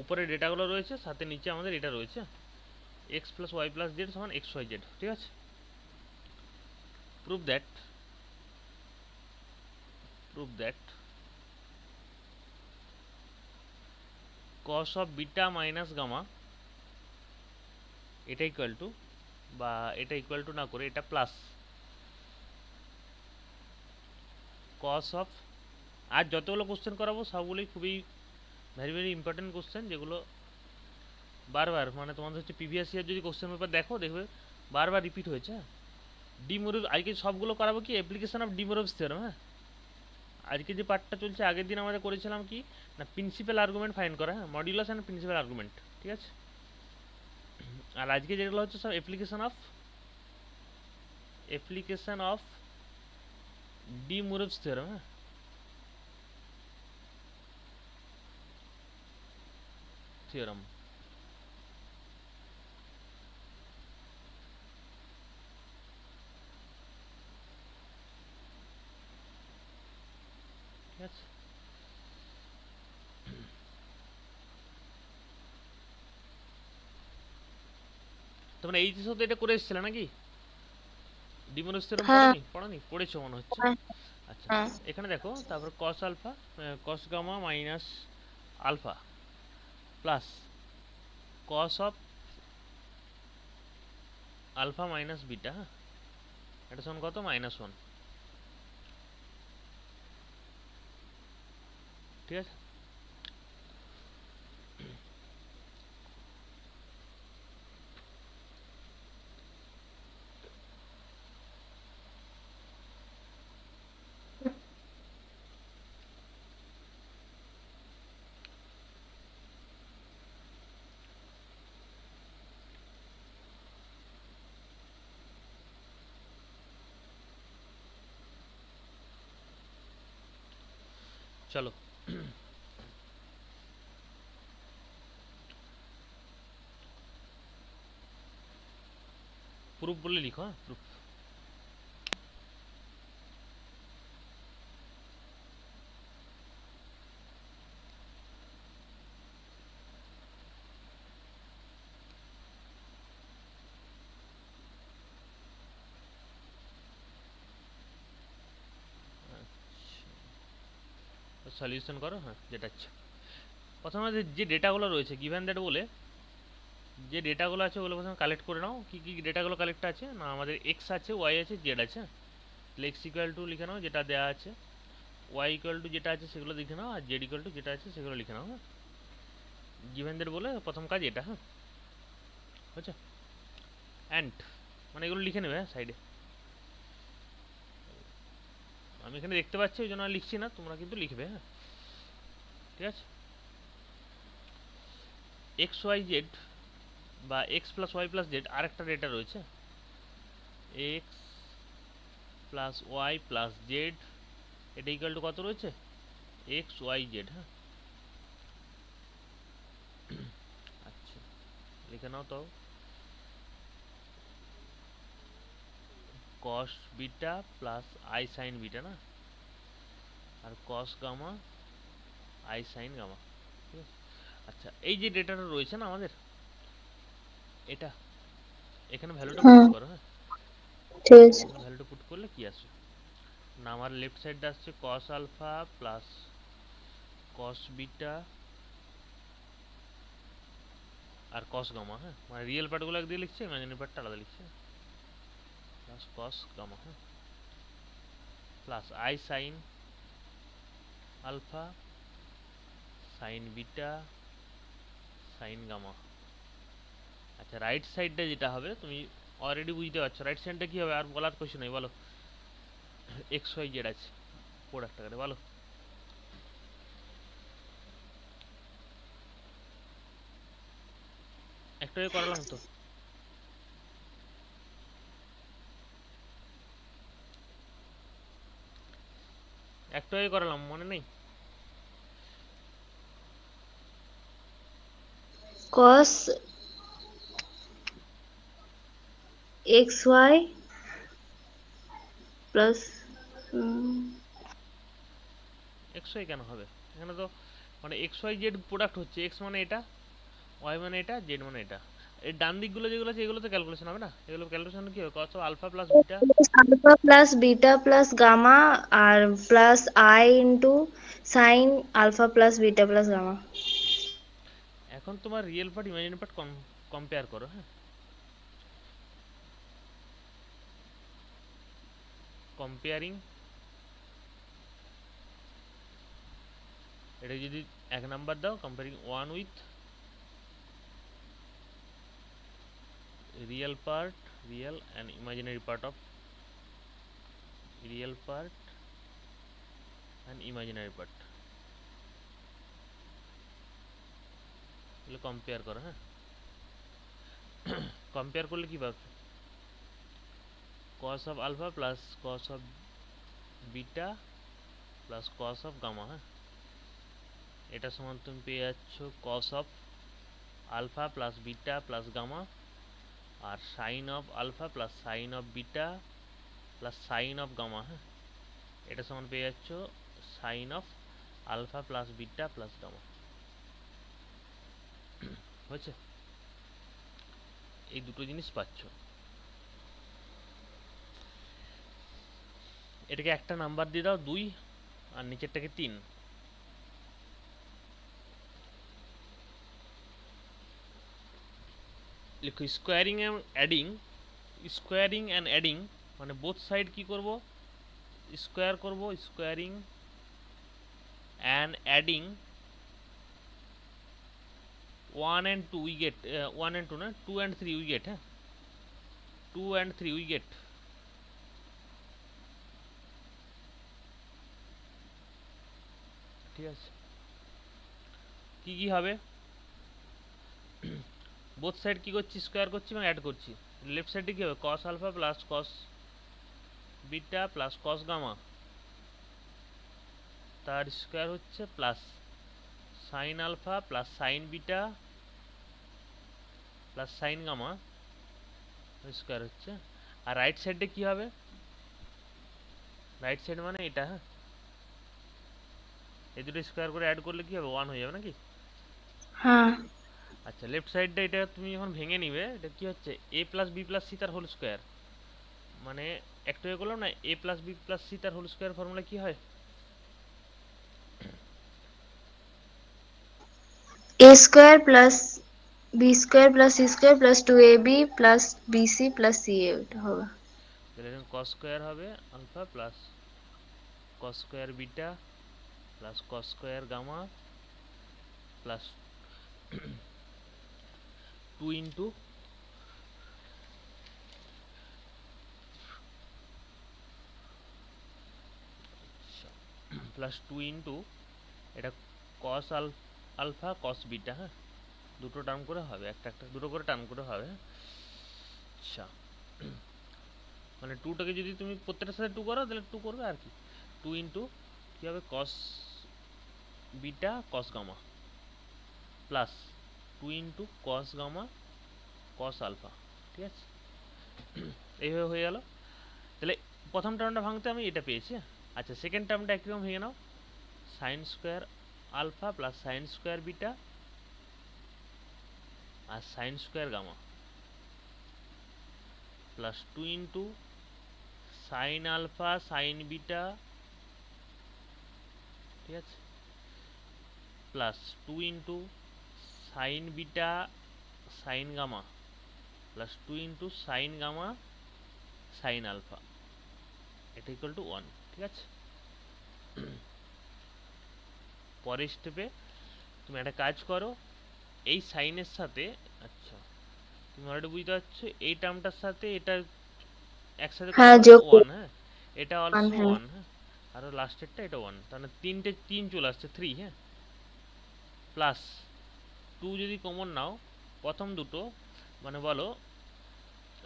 উপরে ডেটাগুলো রয়েছে, সাথে নিচে আমাদের এটা রয়েছে x plus y plus z সমান x y z। ঠিক আছে। prove that cos of beta minus gamma এটা ইকুয়াল টু, বা এটা ইকুয়াল টু না করে এটা প্লাস cos of, আর যতগুলো কোশ্চেন করাবো সবগুলোই খুবই ভেরি ভেরি ইম্পর্টেন্ট কোশ্চেন, যেগুলো বারবার মানে তোমাদের হচ্ছে প্রিভিয়াস ইয়ার যদি কোশ্চেন পেপার দেখো দেখবে বারবার রিপিট হয়েছে। ডি মোরভ আজকে সবগুলো করাবো কি অ্যাপ্লিকেশন অফ ডি মোরভস থিওরেম। হ্যাঁ, আজকে যে পার্টটা চলছে আগের দিন আমরা করেছিলাম কি না প্রিন্সিপাল আর্গুমেন্ট ফাইন্ড করা, হ্যাঁ মডিউলাস অ্যান্ড প্রিন্সিপাল আর্গুমেন্ট, ঠিক আছে। আর আজকে যেগুলো হচ্ছে সব অ্যাপ্লিকেশন অফ ডি মোরভস থিওরেম। হ্যাঁ, থিওরেম ঠিক আছে। তোমরা এই তো এটা করে এসেছিলে নাকি? ডি মোরভস থিওরেম পড়ানি পড়েছো মনে হচ্ছে। আচ্ছা এখানে দেখো, তারপর cos alpha cos gamma minus alpha plus cos of alpha minus beta, হ্যাঁ এটা সমান কত -1, ঠিক আছে। চলো প্রুফ বলে লিখো। হ্যাঁ প্রুফ, সলিউশন করো। হ্যাঁ যেটা আছে প্রথমে যে ডেটাগুলো রয়েছে গিভেন দ্যাট বলে যে ডেটাগুলো আছে ওগুলো প্রথমে কালেক্ট করে নাও। কী কী ডেটাগুলো কালেক্ট আছে না, আমাদের এক্স আছে, ওয়াই আছে, জেড আছে। এক্স ইকুয়াল টু লিখে নাও যেটা দেওয়া আছে, ওয়াই ইকুয়াল টু যেটা আছে সেগুলো লিখে নাও, আর জেড ইকুয়াল টু যেটা আছে সেগুলো লিখে নাও। হ্যাঁ গিভেন দ্যাট বলে প্রথম কাজ এটা। হ্যাঁ আচ্ছা, অ্যান্ড মানে এগুলো লিখে নেবে। হ্যাঁ সাইডে আমি এখানে দেখতে পাচ্ছি ওই জন্য আর লিখছি না, তোমরা কিন্তু লিখবে। হ্যাঁ ঠিক আছে। এক্স ওয়াই জেড বা x plus y plus z আর একটা ডেটা রয়েছে, x plus y plus z এটা ইকুয়াল টু কত রয়েছে এক্স ওয়াই জেড। হ্যাঁ আচ্ছা লিখে নাও তো, cos beta plus i sine beta না, আর cos gamma i sine gamma, ঠিক আছে। আচ্ছা এই যে ডেটাটা রয়েছে না আমাদের, এটা এখানে ভ্যালুটা পুট করো। হ্যাঁ ঠিক আছে, ভ্যালুটা পুট করলে কি আসবে না, আমার লেফট সাইডটা আসছে cos alpha plus cos beta আর কস গামা। হ্যাঁ মানে রিয়েল পার্টগুলো একদিকে লিখছে, ইমাজিনারি পার্টটা আলাদা লিখছে, প্লাস কস গামা। হ্যাঁ plus i sine alpha sine beta sine gamma. আচ্ছা রাইট সাইডটা যেটা হবে তুমি অলরেডি বুঝতে পারছো, রাইট সাইডটা কি হবে আর বলার কিছু নেই, বলো এক্স ওয়াই জেড আছে প্রোডাক্ট আকারে, বলো একটাই করালাম তো। একটাই করালাম মনে নেই, cos xy plus x y কেন হবে এখানে তো, মানে এক্স ওয়াই জেড প্রোডাক্ট হচ্ছে, এক্স মানে এটা, ওয়াই মানে এটা, জেড মানে এটা। এই ডান দিকগুলো যেগুলো আছে এগুলো তো ক্যালকুলেশন হবে না, এগুলো ক্যালকুলেশন কি হবে, cos of alpha plus beta alpha plus beta plus gamma আর plus i into sine alpha plus beta plus gamma. এখন তোমার real part imaginary part compare করো। হ্যাঁ, কম্পেয়ারিং, এটা যদি 1 নাম্বার দাও, comparing 1 with real part, real and imaginary part of real part and imaginary part, এগুলো compare করো। হ্যাঁ, কম্পেয়ার করলে কি পাবে, cos of alpha plus cos of beta plus cos of gamma। হ্যাঁ, এটা সমান তুমি পেয়ে যাচ্ছ cos of alpha plus beta plus gamma R sin of alpha plus sin of beta plus sin of gamma। হ্যাঁ, এটা সমান পেয়ে যাচ্ছ sin of alpha plus beta plus gamma। হয়েছে, এই দুটো জিনিস পাচ্ছ। এটাকে একটা নাম্বার দিয়ে দাও 2 আর নিচেরটাকে 3। লিখো squaring and adding, squaring and adding মানে বোথ সাইড কি করব, স্কোয়ার করব, squaring and adding 1 and 2 we get 1 and 2 না 2 and 3 we get। হ্যাঁ, 2 and 3 we get। ঠিক আছে, কি কি হবে, বোথ সাইড কি করছি, স্কোয়ার করছি এবং অ্যাড করছি। লেফট সাইডে কি হবে, cos alpha plus cos beta plus cos gamma, তার স্কোয়ার হচ্ছে plus sin alpha plus sin beta plus sin gamma square হচ্ছে। আর রাইট সাইডে কি হবে, রাইট সাইড মানে এটা। হ্যাঁ, এই দুটো স্কোয়ার করে অ্যাড করলে কি হবে, 1 হয়ে যাবে নাকি। হ্যাঁ আচ্ছা, লেফট সাইডটা এটা তুমি যখন ভেঙে নিবে, এটা কি হচ্ছে a plus b plus c তার হোল স্কোয়ার, মানে একটু এ করলাম না, a plus b plus c তার হোল স্কোয়ার ফর্মুলা কি হয়, a square plus b square plus c square plus 2ab plus b c plus c a ওটা হবে। তাহলে এরকম cos স্কোয়ার হবে alpha plus cos square beta plus cos square gamma plus 2 into plus 2 into এটা cos alpha cos beta. হ্যাঁ, দুটো term করে হবে, একটা একটা দুটো করে টার্ম করে হবে। আচ্ছা, মানে 2টাকে যদি তুমি প্রত্যেকটার সাথে 2 করো তাহলে 2 করবে আর কি, 2 ইন্টু কী হবে cos beta cos gamma plus 2 into cos gamma cos alpha. ঠিক আছে, এইভাবে হয়ে গেল। তাহলে প্রথম টার্মটা ভাঙতে আমি এটা পেয়েছি। আচ্ছা, সেকেন্ড টার্মটা একরকম ভেঙে নাও, sine square alpha plus sine square beta আর sine square gamma plus 2 into sine alpha sine beta. ঠিক আছে, plus 2 into sine beta sine gamma plus 2 into sine gamma sine alpha, এটা ইকুয়াল টু 1। ঠিক আছে, পরের স্টেপে তুমি একটা কাজ করো, এই সাইনের সাথে, আচ্ছা তুমি অলরেডি বুঝতে পারছো, এই টার্মটার সাথে এটা একসাথে হ্যাঁ করলে যোগ 1। হ্যাঁ, এটা অলসো হ্যাঁ 1। হ্যাঁ, আর লাস্টেরটা এটা 1, তাহলে 3 চলে আসছে 3। হ্যাঁ, প্লাস 2 যদি কমন নাও প্রথম দুটো, মানে বলো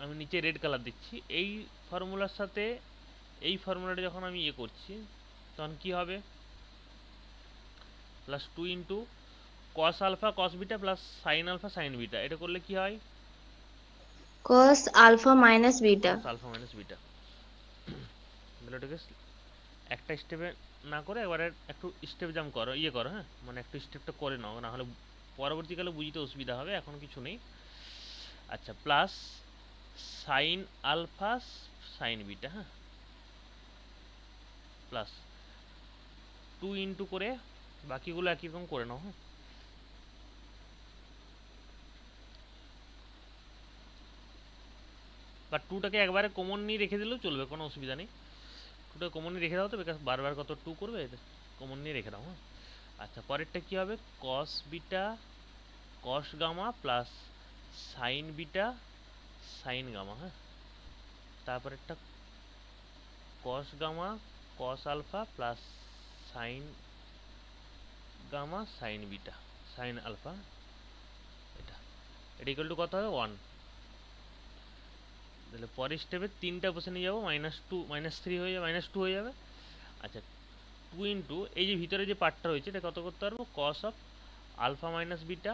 আমি নিচে রেড কালার দিচ্ছি, এই ফর্মুলার সাথে এই ফর্মুলাটা যখন আমি ইয়ে করছি তখন কি হবে, plus 2 into cos alpha cos beta plus sine alpha sine beta, এটা করলে কি হয়, cos alpha minus beta. cos alpha minus beta. তাহলে এটাকে একটা স্টেপে না করে এবারে একটু স্টেপ জাম্প করো, ইয়ে করো। হ্যাঁ, মানে একটু স্টেপটা করে নাও, না হলে পরবর্তীকালে বুঝতে অসুবিধা হবে, এখন কিছু নেই। আচ্ছা plus sine alpha sine beta, হ্যাঁ, প্লাস 2 ইন্টু করে বাকিগুলো একই রকম করে নাও, হ্যাঁ। বা 2টাকে একবারে কমন নিয়ে রেখে দিলেও চলবে, কোনো অসুবিধা নেই। 2টা কমন নিয়ে রেখে দাও তো, বিকজ বারবার কত 2 করবে, কমন নিয়ে রেখে দাও, হ্যাঁ। আচ্ছা পরেরটা কি হবে, cos beta cos gamma plus sine beta sine gamma, হ্যাঁ। তারপরেরটা cos gamma cos alpha plus sine gamma sine beta sine alpha, এটা ইকুয়াল টু কত হবে 1। তাহলে পরের স্টেপে 3টা বসে নিয়ে যাবো, -3 হয়ে যাবে, -2 হয়ে যাবে। আচ্ছা 2 ইন্টু এই যে ভিতরে যে পার্টটা রয়েছে এটা কত করতে পারবো, cos of alpha minus beta,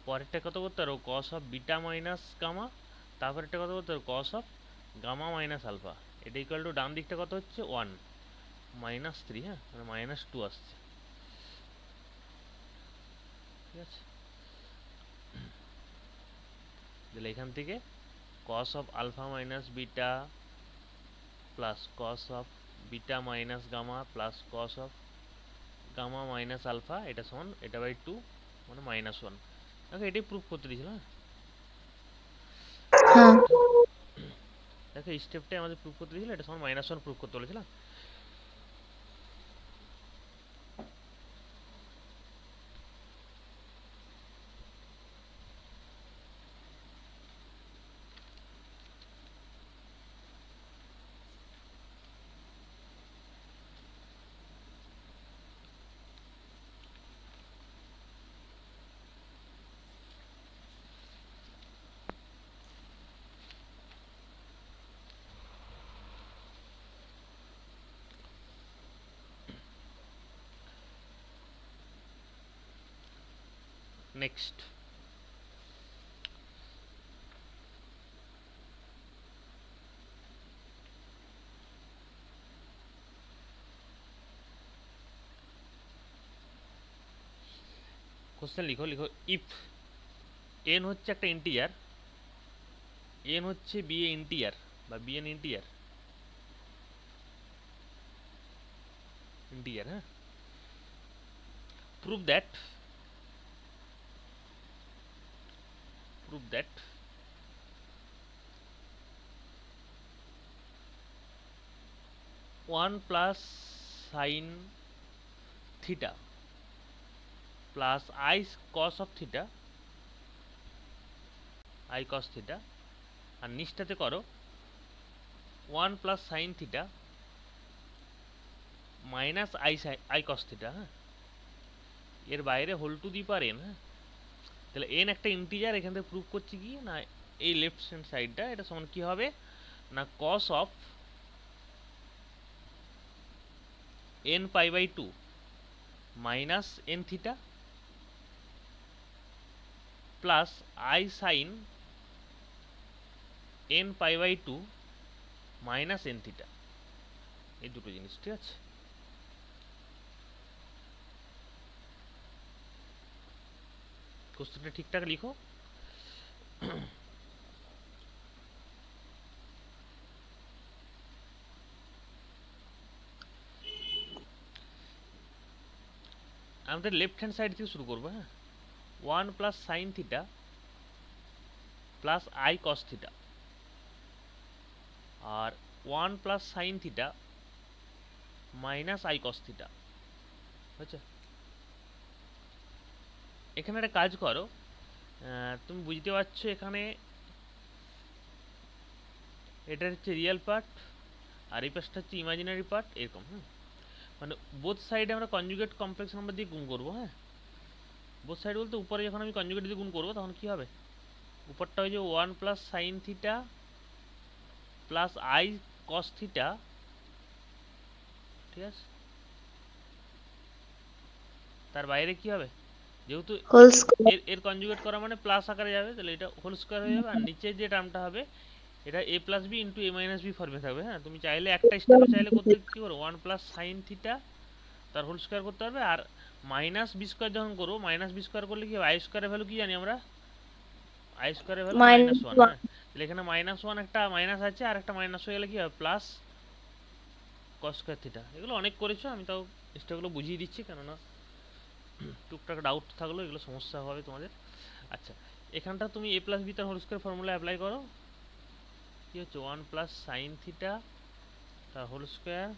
পরেরটা কত করতে পারবো, cos of beta minus gamma, তারপরেরটা কত করতে পারবো, cos of gamma minus alpha. এটা ইকুয়াল টু ডান দিকটা কত হচ্ছে 1 -3, হ্যাঁ, মানে -2 আসছে, ঠিক আছে। তাহলে এখান থেকে cos of alpha minus beta plus cos of beta minus gamma plus cos of gamma minus alpha এটা সমান এটা বাই 2 মানে -1। দেখো এটাই প্রুফ করতে দিয়েছিলাম, হ্যাঁ দেখো এই স্টেপটাই আমাদের প্রুফ করতে দিয়েছিল, এটা সমান -1 প্রুফ করতে বলেছিলাম। নেক্সট কোশ্চেন লিখো, ইফ n হচ্ছে একটা ইন্টিজার, n হচ্ছে bn ইন্টিজার বা bn ইন্টিজার, হ্যাঁ, prove that 1 plus sin theta plus I cos of theta I cos theta, আর নিচটাতে করো 1 plus sin theta minus I cos theta, হ্যাঁ, এর বাইরে whole to the power n, হ্যাঁ। তাহলে n একটা ইন্টিজার, এখান থেকে প্রুভ করছি কি না এই লেফট হ্যান্ড সাইডটা এটা সমান কি হবে না cos of n pi by 2 minus n theta plus I sin n pi by 2 minus n theta, এই দুটো জিনিস, ঠিক আছে। কোশ্চেনটা ঠিকঠাক লিখো। আমাদের লেফট হ্যান্ড সাইড থেকে শুরু করবো, হ্যাঁ। 1 plus sine theta plus i cos theta, আর 1 plus sine theta minus i cos theta, আচ্ছা। এখানে একটা কাজ করো, তুমি বুঝতে পারছো এখানে এটা হচ্ছে রিয়েল পার্ট আর এই পাশটা হচ্ছে ইমাজিনারি পার্ট, এরকম, হ্যাঁ। মানে বোথ সাইডে আমরা কনজুগেট কমপ্লেক্স নাম্বার দিয়ে গুণ করবো, হ্যাঁ। বোথ সাইড বলতে উপরে যখন আমি কনজুগেট দিয়ে গুণ করবো তখন কি হবে, উপরটা হয়ে যাবে 1 plus sine theta plus i cos theta, ঠিক আছে। তার বাইরে কি হবে, যেহেতু এর কনজুগেট করা মানে প্লাস আকারে যাবে, তাহলে এটা হোল স্কয়ার হয়ে যাবে, আর নিচে যে টার্মটা হবে এটা a plus b into a minus b ফর্মে থাকবে, হ্যাঁ। তুমি চাইলে একটা স্টেপে চাইলে করতে কি করো 1 প্লাস সাইন থিটা তার হোল স্কয়ার করতে পারবে, আর মাইনাস বি স্কয়ার যখন করবো, মাইনাস বি স্কয়ার করলে কি হবে, আই স্কয়ারের ভ্যালু কি জানি আমরা আই স্কোয়ারের ভ্যালু মাইনাস -1, ওয়ান। হ্যাঁ। তাহলে এখানে -1 একটা মাইনাস আছে, আর একটা মাইনাস হয়ে গেলে কি হবে, প্লাস কস স্কোয়ার থিটা। এগুলো অনেক করেছো, আমি তাও এগুলো বুঝিয়ে দিচ্ছি, কেননা টুকটাক ডাউট থাকলো, এগুলো সমস্যা হবে তোমাদের। আচ্ছা, এখানটা তুমি a প্লাস বি তার হোল স্কোয়ার ফর্মুলা অ্যাপ্লাই করো। কি হচ্ছে 1 প্লাস সাইন থিটা তার হোল স্কোয়ার,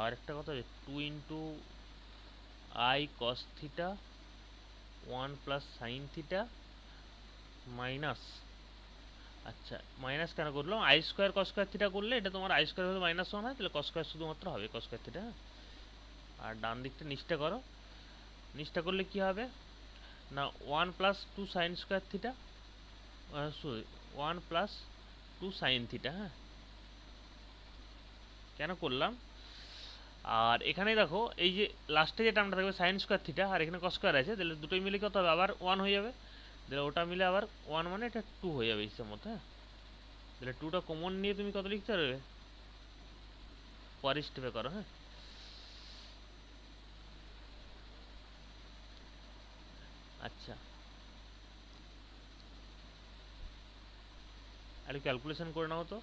আর একটা কথা হচ্ছে 2 into I cos theta 1 plus sine theta minus, আচ্ছা মাইনাস কেন করলাম, I square cos square theta করলে এটা তোমার আই স্কোয়ার হলে -1 হয়, তাহলে কস স্কোয়ার শুধুমাত্র হবে কস স্কোয়ার থিটা। আর ডান দিকটা নিচটা করো, নিচটা করলে কি হবে না 1 plus 2 sign square theta, sorry 1 plus 2 sine theta, হ্যাঁ। কেন করলাম, আর এখানে দেখো এই যে লাস্টে যে টার্মটা থাকবে সাইন স্কোয়ার থিটা, আর এখানে কস স্কোয়ার আছে, তাহলে দুটোই মিলে কত হবে, আবার 1 হয়ে যাবে, তাহলে ওটা মিলে আবার 1 মানে এটা 2 হয়ে যাবে হিসাব মতো, হ্যাঁ। তাহলে 2টা কমন নিয়ে তুমি কত লিখতে পারবে, পরের স্টেপে করো, হ্যাঁ। আচ্ছা, আর ক্যালকুলেশন করে নাও তো।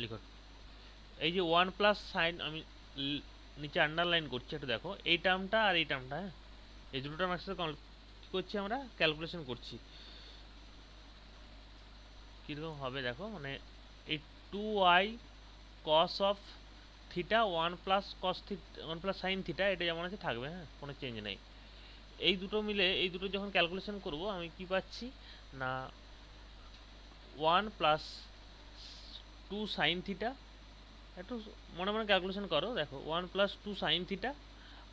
লিখো, এই যে 1 প্লাস সাইন, আমি নিচে আন্ডারলাইন করছি, একটু দেখো এই টার্মটা আর এই টার্মটা, হ্যাঁ, এই দুটো টার্ম একসাথে কি করছি আমরা, ক্যালকুলেশন করছি। কীরকম হবে দেখো, মানে এই 2i cos of theta 1 plus cos theta 1 plus sine theta, এটা যেমন আছে থাকবে, হ্যাঁ, কোনো চেঞ্জ নেই। এই দুটো মিলে, এই দুটো যখন ক্যালকুলেশন করব, আমি কি পাচ্ছি না 1 প্লাস 2 সাইন থিটা, একটু মনে মনে ক্যালকুলেশন করো, দেখো 1 প্লাস 2 সাইন থিটা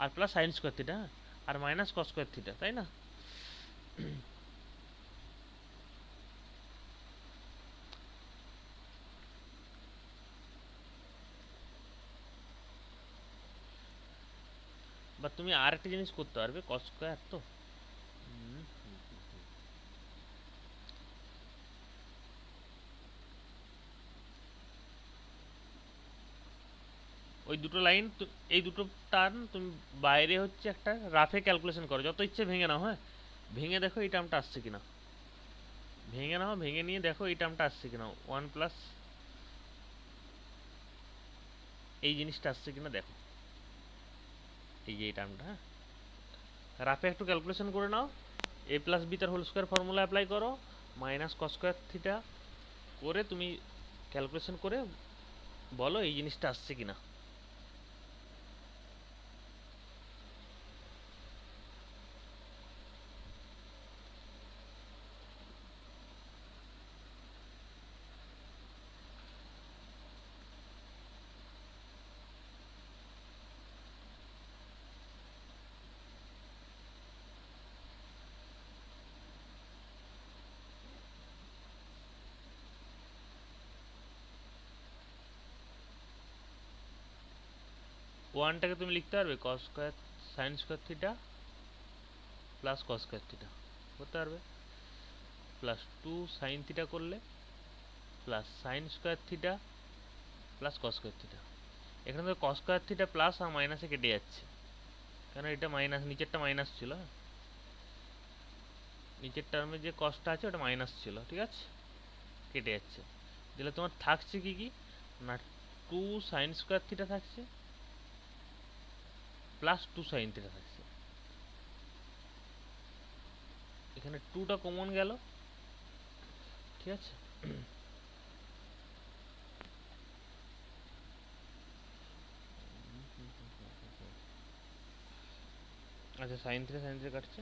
আর প্লাস সাইন স্কোয়ার থিটা, হ্যাঁ, আর মাইনাস কস স্কোয়ার থিটা, তাই না। বা তুমি আর একটা জিনিস করতে পারবে, কস স্কোয়ার তো ওই দুটো লাইন, এই দুটো টার্ম তুমি বাইরে হচ্ছে একটা রাফে ক্যালকুলেশন করো, যত ইচ্ছে ভেঙে নাও, হ্যাঁ, ভেঙে দেখো এই টার্মটা আসছে কিনা, ভেঙে নাও, ভেঙে নিয়ে দেখো এই টার্মটা আসছে কিনা, 1 প্লাস এই জিনিসটা আসছে কিনা দেখো, এই যে এই টার্মটা, হ্যাঁ, রাফে একটু ক্যালকুলেশন করে নাও, a প্লাস বি তার হোল স্কোয়ার ফর্মুলা অ্যাপ্লাই করো, মাইনাস কস স্কোয়ার থিটা করে তুমি ক্যালকুলেশন করে বলো এই জিনিসটা আসছে কিনা। ওয়ানটাকে তুমি লিখতে পারবে cos square sine square theta plus cos square theta করতে পারবে, প্লাস 2 সাইন থিটা করলে plus sine square theta plus cos square theta. এখানে তো কস স্কোয়ার থিটা প্লাস আর মাইনাসে কেটে যাচ্ছে, কারণ এটা মাইনাস, নিচেরটা মাইনাস ছিল, নিচের টার্মে যে কসটা আছে ওটা মাইনাস ছিল, ঠিক আছে, কেটে যাচ্ছে। তাহলে তোমার থাকছে কি কি না 2 সাইন স্কোয়ার থিটা থাকছে প্লাস 2 সাইন থিটা থাকছে, এখানে 2টা কমন গেল, ঠিক আছে। আচ্ছা সাইন থিটা কাটছে,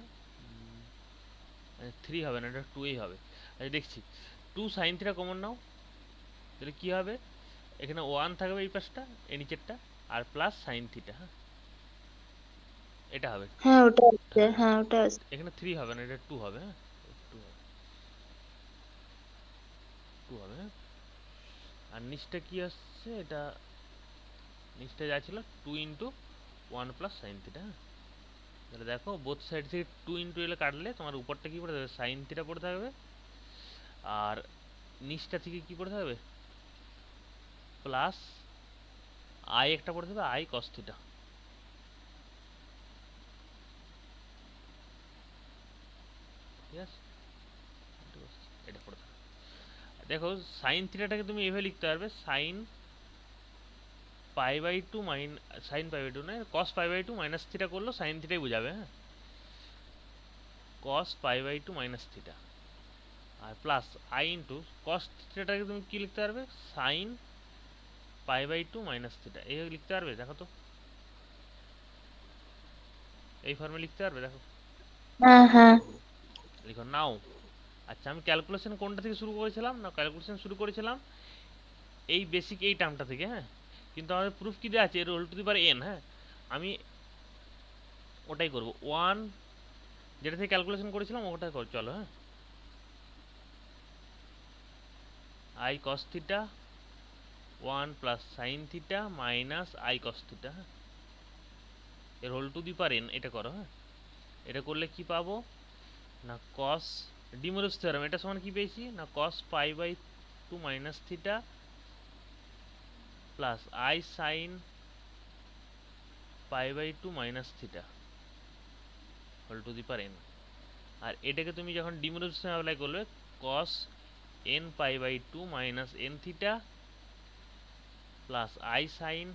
3 হবে না, এটা 2ই হবে। আচ্ছা দেখছি 2 সাইন থিটা কমন নাও, তাহলে কি হবে, এখানে 1 থাকবে এই পাশটা, এই নিচেরটা, আর প্লাস সাইন থিটা, হ্যাঁ, এটা হবে। হ্যাঁ ওটা আছে, হ্যাঁ, হ্যাঁ ওটা আছে। এখানে 3 হবে না, এটা 2 হবে, হ্যাঁ, 2 হবে, 2 হবে, হ্যাঁ। আর নিচটা কি আসছে, এটা নিচটা যা ছিল 2 ইন্টু 1 প্লাস সাইন থিটা, হ্যাঁ। তাহলে দেখো বোথ সাইড থেকে 2 ইন্টু এলে কাটলে তোমার উপরটা কি পড়ে থাকবে, সাইন থিটা পড়ে থাকবে, আর নিচটা থেকে কি পড়ে থাকবে, প্লাস আই একটা পড়ে থাকবে আই কস থিটা, ঠিক আছে, এটা করে দাও। দেখো সাইন থিটাটাকে তুমি এভাবে লিখতে পারবে, sine pi by two sine pi by two না, cos pi by two minus theta করলো সাইন থিটাই বোঝাবে। হ্যাঁ, cos pi by two minus theta, আর প্লাস আই ইন্টু কস থিটাটাকে তুমি কি লিখতে পারবে, sine pi by two minus theta, এইভাবে লিখতে পারবে। দেখো তো, এই ফর্মে লিখতে পারবে, দেখো হ্যাঁ হ্যাঁ লিখো নাও। আচ্ছা, আমি ক্যালকুলেশন কোনটা থেকে শুরু করেছিলাম না, ক্যালকুলেশন শুরু করেছিলাম এই বেসিক এই টার্মটা থেকে। হ্যাঁ, কিন্তু আমাদের প্রুফ কি দেওয়া আছে, এর whole to the power n. হ্যাঁ, আমি ওটাই করব, ওয়ান যেটা থেকে ক্যালকুলেশন করেছিলাম ওটাই কর, চলো। হ্যাঁ, i cos theta one plus sine theta minus i cos theta. হ্যাঁ, এর whole to the power n, এটা করো। হ্যাঁ, এটা করলে কি পাবো না, কস ডিমোরস থিওরেম, এটা সমান কি পেয়েছি না, cos pi by two minus theta plus i sine pi by two minus theta whole to the power n. আর এটাকে তুমি যখন ডিমোরস থিওরেম অ্যাপ্লাই করবে, cos n pi by two minus n theta plus i sine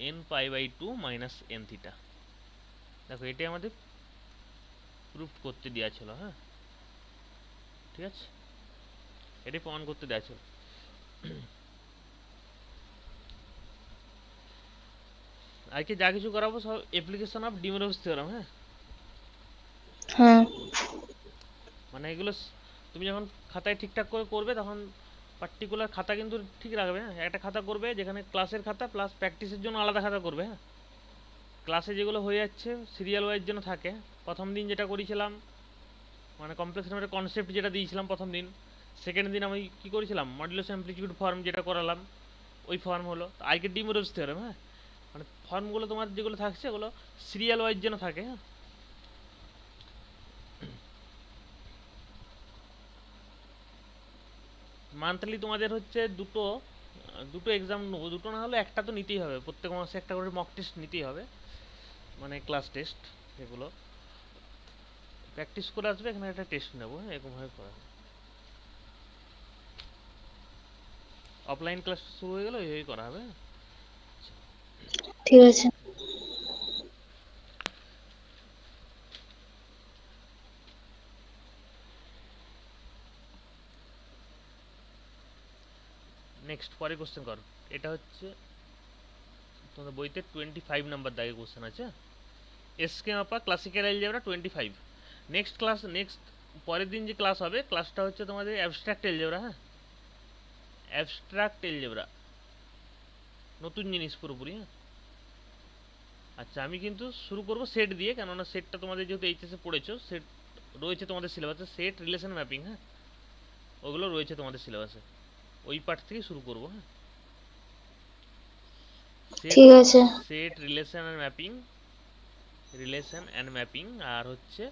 n pi by two minus n theta. দেখো এটাই আমাদের proof করতে দেওয়া ছিল। হ্যাঁ, ঠিক আছে, এটাই প্রমাণ করতে দেওয়া ছিল। আজকে যা কিছু করাবো সব অ্যাপ্লিকেশন অফ ডিমোরস থিওরেম। হ্যাঁ, হ্যাঁ মানে এগুলো তুমি যখন খাতায় ঠিকঠাক করে করবে তখন পার্টিকুলার খাতা কিন্তু ঠিক রাখবে। হ্যাঁ, একটা খাতা করবে যেখানে ক্লাসের খাতা প্লাস প্র্যাকটিসের জন্য আলাদা খাতা করবে। হ্যাঁ, ক্লাসে যেগুলো হয়ে যাচ্ছে সিরিয়াল ওয়াইজ যেন থাকে। প্রথম দিন যেটা করেছিলাম মানে কমপ্লেক্স নামের কনসেপ্ট যেটা দিয়েছিলাম প্রথম দিন, সেকেন্ড দিন আমি কি করেছিলাম মডুলাস অ্যামপ্লিটিউড ফর্ম যেটা করালাম, ওই ফর্ম হলো। আজকে ডিমোরস থিওরেম। হ্যাঁ, মানে ফর্মগুলো তোমার যেগুলো থাকছে ওগুলো সিরিয়াল ওয়াইজ যেন থাকে। হ্যাঁ, মান্থলি তোমাদের হচ্ছে দুটো দুটো এক্সাম নেবো, দুটো না হলে একটা তো নিতেই হবে, প্রত্যেক মাসে একটা করে মক টেস্ট নিতেই হবে, মানে ক্লাস টেস্ট। সেগুলো প্র্যাকটিস করে আসবে, এখানে একটা টেস্ট নেবো। হ্যাঁ, এরকমভাবে করা। অফলাইন ক্লাস শুরু হয়ে গেলে ওইভাবেই করা হবে। ঠিক আছে। নেক্সট পরে কোশ্চেন কর। এটা হচ্ছে তোমাদের বইতে 25 নাম্বার দাগে কোশ্চেন আছে। এসকে মাপা classical algebra 25। Next class, next পরের দিন যে ক্লাস হবে, ক্লাসটা হচ্ছে তোমাদের অ্যাবস্ট্রাক্ট অ্যালজেব্রা। হ্যাঁ, অ্যাবস্ট্রাক্ট অ্যালজেব্রা নতুন জিনিস পুরোপুরি। হ্যাঁ, আচ্ছা আমি কিন্তু শুরু করব সেট দিয়ে, কেননা সেটটা তোমাদের যেহেতু এইচএসে পড়েছো, সেট রয়েছে তোমাদের সিলেবাসে, সেট রিলেশন ম্যাপিং। হ্যাঁ, ওগুলো রয়েছে তোমাদের সিলেবাসে, ওই পার্ট থেকে শুরু করব। হ্যাঁ, সেট ঠিক আছে। Set relation and mapping, relation and mapping, আর হচ্ছে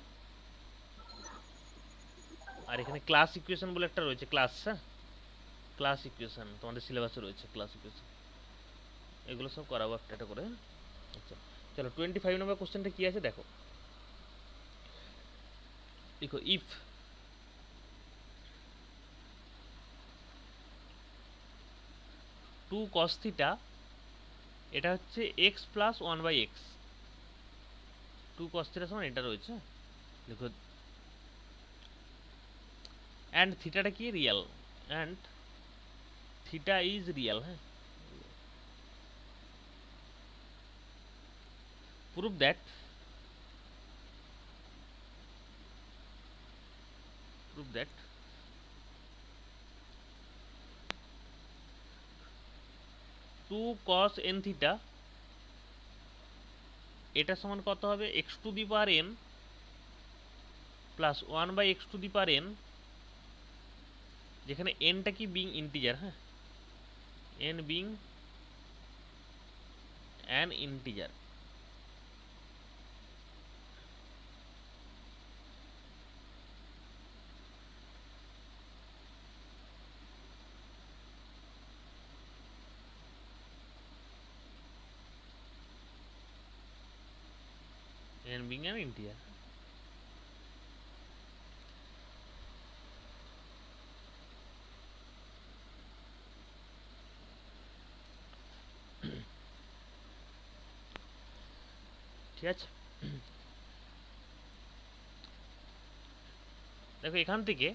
আর এখানে ক্লাস ইকুয়েশন বলে একটা রয়েছে, ক্লাস। হ্যাঁ, ক্লাস ইকুয়েশন তোমাদের সিলেবাসে রয়েছে, ক্লাস ইকুয়েশন। এগুলো সব করাবো একটা একটা করে। আচ্ছা চলো 25 নম্বর কোশ্চেনটা কি আছে দেখো। দেখো ইফ টু কস থিটা, এটা হচ্ছে x plus one by x, two cos theta সমান এটা রয়েছে। দেখো অ্যান্ড থিটাটা কি real, and theta is real. হ্যাঁ, prove that, prove that two cos n theta, এটা সমান কত হবে, x to the power n plus one by x to the power n, যেখানে এনটা কি বিং ইন্টিজার। হ্যাঁ, n being an integer. n being an integer. ঠিক আছে। দেখো এখান থেকে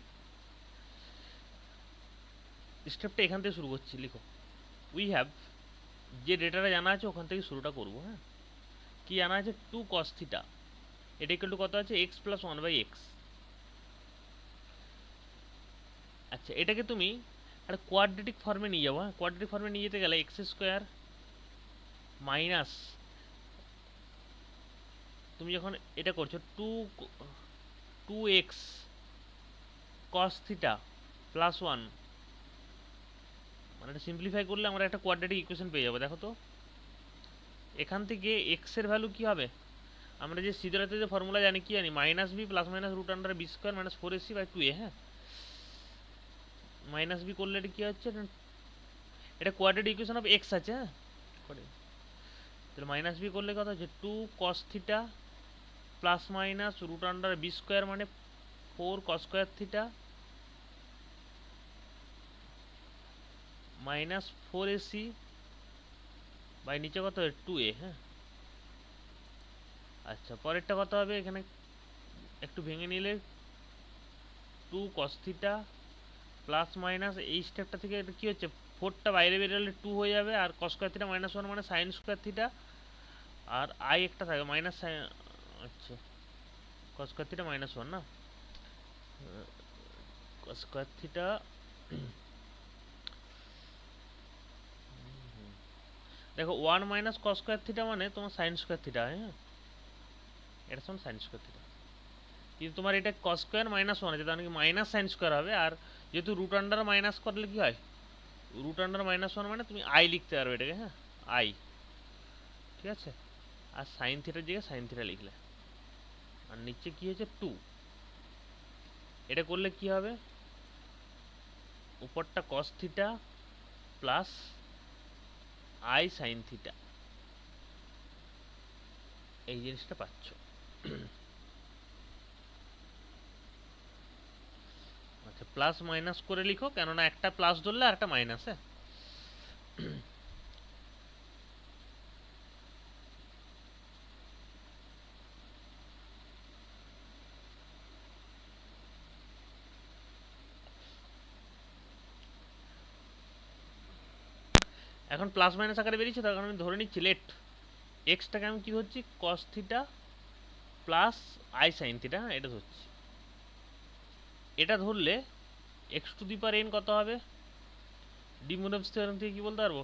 স্টেপটা এখান থেকে শুরু করছি, লিখো উই হ্যাভ, যে ডেটাটা জানা আছে ওখান থেকে শুরুটা করবো। হ্যাঁ, কি জানা আছে, 2 cos থিটা, এটা ইকুয়াল টু কত আছে, x প্লাস 1/x। আচ্ছা, এটাকে তুমি একটা কোয়াড্রেটিক ফর্মে নিয়ে যাবো। হ্যাঁ, কোয়াড্রেটিক ফর্মে নিয়ে যেতে গেলে এক্স স্কোয়ার মাইনাস, তুমি যখন এটা করছো 2x cos থিটা প্লাস 1, মানে এটা সিম্পলিফাই করলে আমরা একটা কোয়াড্রেটিক ইকুয়েশন পেয়ে যাবো। দেখো তো এখান থেকে এক্স এর ভ্যালু কি হবে, আমরা যে সিদ্ধার্থে যে ফর্মুলা জানি, কি জানি, minus b plus minus root under b square minus 4ac/2a। হ্যাঁ, মাইনাস বি করলে এটা কি হচ্ছে, এটা কোয়াড্রেটিক ইকুয়েশন অফ এক্স আছে। হ্যাঁ, তাহলে মাইনাস বি করলে কত হচ্ছে, 2 cos theta plus minus root under b square মানে 4 cos square theta minus 4ac by নিচে কত হবে 2a। হ্যাঁ, আচ্ছা পরেরটা কত হবে, এখানে একটু ভেঙে নিলে 2 cos থিটা প্লাস মাইনাস, এই স্টেপটা থেকে এটা কি হচ্ছে, 4টা বাইরে বেরোলে 2 হয়ে যাবে, আর cos স্কোয়ার থিটা মাইনাস 1 মানে সাইন স্কোয়ার থিটা, আর আই একটা থাকবে মাইনাস, আচ্ছা cos স্কোয়ার থিটা মাইনাস 1 না, cos স্কোয়ার থিটা দেখো 1 মাইনাস cos স্কোয়ার থিটা মানে তোমার সাইন স্কোয়ার থিটা। হ্যাঁ, এটা সমান সাইন স্কোয়ার থিটা, কিন্তু তোমার এটা cos স্কোয়ার মাইনাস 1 আছে, তাহলে কি মাইনাস সাইন স্কোয়ার হবে, আর যেহেতু রুট আন্ডার মাইনাস করলে কি হয়, রুট আন্ডার মাইনাস 1 মানে তুমি আই লিখতে পারবে এটাকে। হ্যাঁ, আই, ঠিক আছে, আর সাইন থিটার জায়গায় সাইন থিটা লিখলে, আর নিচে কি হয়েছে 2, এটা করলে কি হবে, উপরটা cos theta plus i sine theta, এই জিনিসটা পাচ্ছ। আচ্ছা, প্লাস মাইনাস করে লিখো, কেননা একটা প্লাস ধরলে আর একটা মাইনাস। হ্যাঁ, এখন প্লাস মাইনাস আকারে বেরিয়েছে, তার কারণ আমি ধরে নিচ্ছি লেট এক্সটাকে আমি কি ধরছি, cos theta plus i sine theta. হ্যাঁ, এটা ধরছি, এটা ধরলে x to the power N কত হবে, ডি মূলভস থিওরেম থেকে কি বলতে পারবো,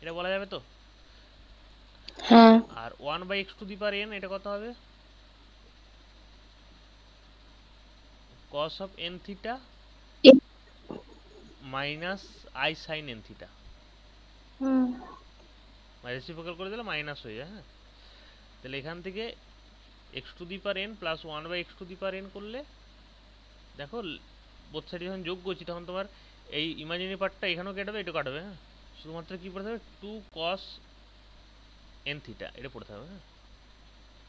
এটা বলা যাবে তো। হ্যাঁ, আর 1/x to the power n এটা কত হবে, cos of n theta minus i sine n theta, reciprocal করে দিলে মাইনাস হয়ে যায়। হ্যাঁ, তাহলে এখান থেকে x to the power n plus 1/x to the power N করলে দেখো বোথ সাইড যখন যোগ করছি তখন তোমার এই ইমাজিনারি পার্টটা এখানেও কেটে হবে, এটা কাটবে। হ্যাঁ, শুধুমাত্র কি পড়তে হবে, 2 cos এন থিটা এটা পড়তে হবে। হ্যাঁ,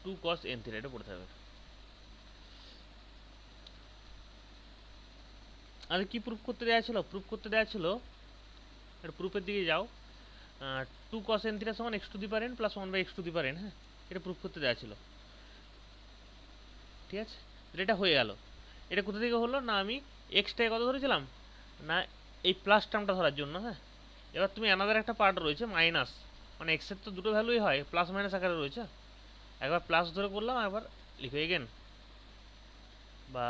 2 cos এন থিটা এটা পড়তে হবে। আর কি প্রুফ করতে দেওয়া ছিল, প্রুফ করতে দেওয়া ছিল, এটা প্রুফের দিকে যাও, 2 cos n থিটা সমান x to the power n plus 1/x to the power n। হ্যাঁ, এটা প্রুফ করতে দেওয়া ছিল, ঠিক আছে, এটা হয়ে গেল। এটা কোথা থেকে হলো না, আমি এক্সটাকে কত ধরেছিলাম না, এই প্লাস টার্মটা ধরার জন্য। হ্যাঁ, এবার তুমি অ্যানাদার একটা পার্ট রয়েছে মাইনাস, মানে এক্সের তো দুটো ভ্যালুই হয়, প্লাস মাইনাস আকারে রয়েছে, একবার প্লাস ধরে করলাম, একবার লিখো এগেন, বা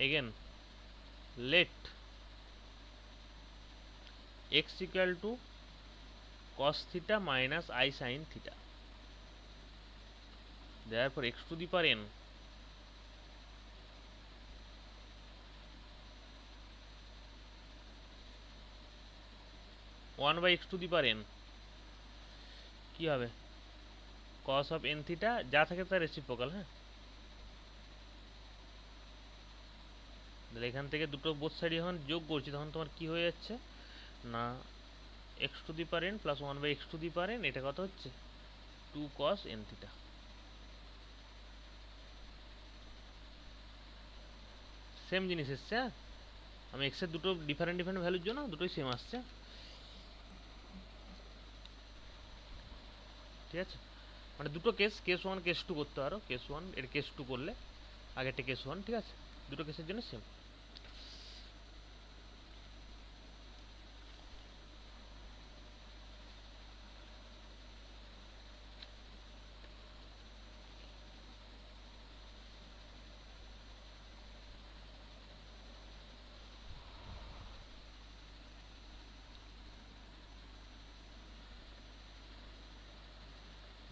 again let x equal to cos theta minus I sin theta, therefore x to the power n one by x to the power n কি হবে, cos of n theta যা থাকে তার রেসিপ্রোকাল। হ্যাঁ, তাহলে এখান থেকে দুটো বোথ সাইড যখন যোগ করছি তখন তোমার কি হয়ে যাচ্ছে না, x to the power n plus 1/x to the power n, এটা কত হচ্ছে 2 cos n theta। সেম জিনিস এসছে। আমি x এর দুটো ডিফারেন্ট ভ্যালুর জন্য দুটোই সেম আসছে। ঠিক আছে, মানে দুটো কেস, কেস 1 কেস 2 করতে পারো, কেস 1 এর কেস 2 করলে আগেরটা কেস 1, ঠিক আছে, দুটো কেসের জন্য সেম।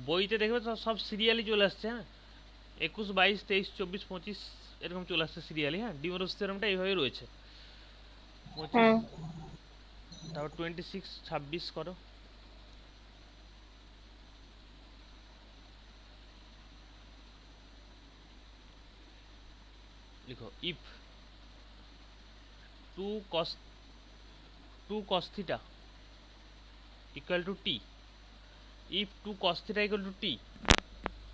বইতে দেখবে তো সব সিরিয়ালই চলে আসছে, হ্যাঁ, 21, 22, 23, 24, 25 এরকম চলে আসছে সিরিয়ালি, হ্যাঁ, ডিমোরোস থিওরেমটা এইভাবে রয়েছে, 25, হ্যাঁ তারপর 26, 26 করো। লিখো if 2 cos 2 cos theta equal to t, if 2 cos theta equal to t,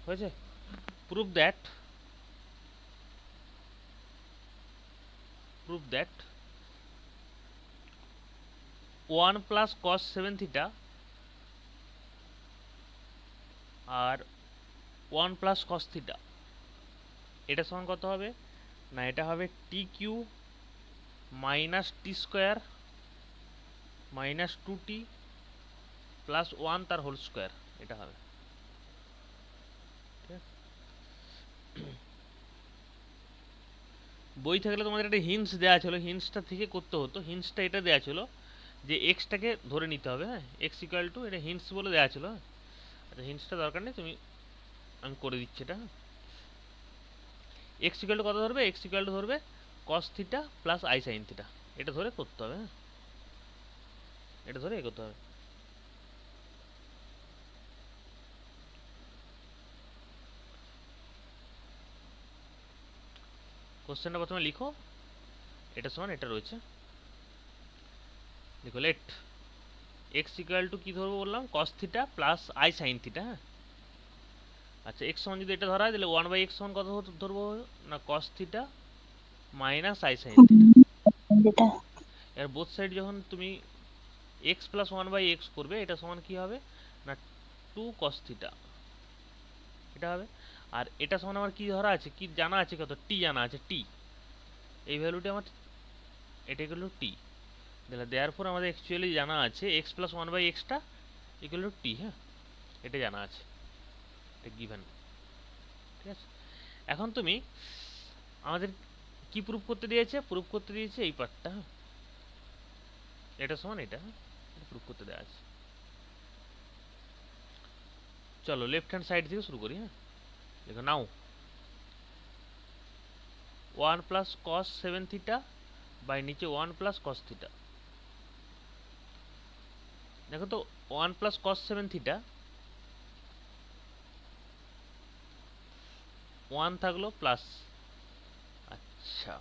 হয়েছে, prove that 1 plus cos 7 theta আর 1 plus cos theta এটা সমান কত হবে, না এটা হবে টি কিউ মাইনাস টি স্কোয়ার মাইনাস 2t প্লাস 1 তার হোল স্কোয়ার, এটা হবে, ঠিক আছে। বই থাকলে তোমাদের একটা হিন্টস দেওয়া ছিল, হিন্টসটা থেকে করতে হতো, হিন্টসটা এটা দেওয়া ছিল যে এক্সটাকে ধরে নিতে হবে, হ্যাঁ, এক্স ইকুয়াল টু, এটা হিন্টস বলে দেওয়া ছিল, হ্যাঁ, আচ্ছা হিন্টসটা দরকার নেই, তুমি আমি করে দিচ্ছি এটা, হ্যাঁ, এক্স ইকুয়াল টু কত ধরবে, এক্স ইকুয়াল টু ধরবে কস theta plus i sine theta, এটা ধরে করতে হবে, হ্যাঁ, এটা ধরে এগোতে হবে। কোশ্চেনটা প্রথমে লিখো, এটা সমান এটা রয়েছে, লিখো লেট এক্স ইকুয়াল টু কি ধরবো বললাম, কস theta plus i sine theta, হ্যাঁ, আচ্ছা এক্স সমান যদি এটা ধরা হয় তাহলে 1/x সমান কত ধরবো, না cos theta minus i sine theta, এর বোথ সাইড যখন তুমি এক্স প্লাস 1/x করবে এটা সমান কি হবে, না 2 cos থিটা, এটা হবে, আর এটা সমান আমার কি ধরা আছে, কি জানা আছে, কত টি জানা আছে, টি এই ভ্যালুটা আমার, এটা ইকুয়াল টু টি, তাহলে দেয়ারফর আমাদের অ্যাকচুয়ালি জানা আছে এক্স প্লাস 1/x টা ইকুয়াল টু টি, হ্যাঁ, এটা জানা আছে, এটা গিভেন, ঠিক আছে। এখন তুমি আমাদের কি প্রুফ করতে দিয়েছে, প্রুফ করতে দিয়েছে এই পার্টটা, হ্যাঁ, এটা সমান এটা, হ্যাঁ, প্রুফ করতে দেওয়া আছে। চলো লেফট হ্যান্ড সাইড থেকে শুরু করি, হ্যাঁ, দেখো নাও 1 প্লাস কস 7 থিটা বাই নিচে 1 প্লাস কস থিটা, দেখো তো 1 প্লাস কস 7 থিটা 1 থাকলো প্লাস, আচ্ছা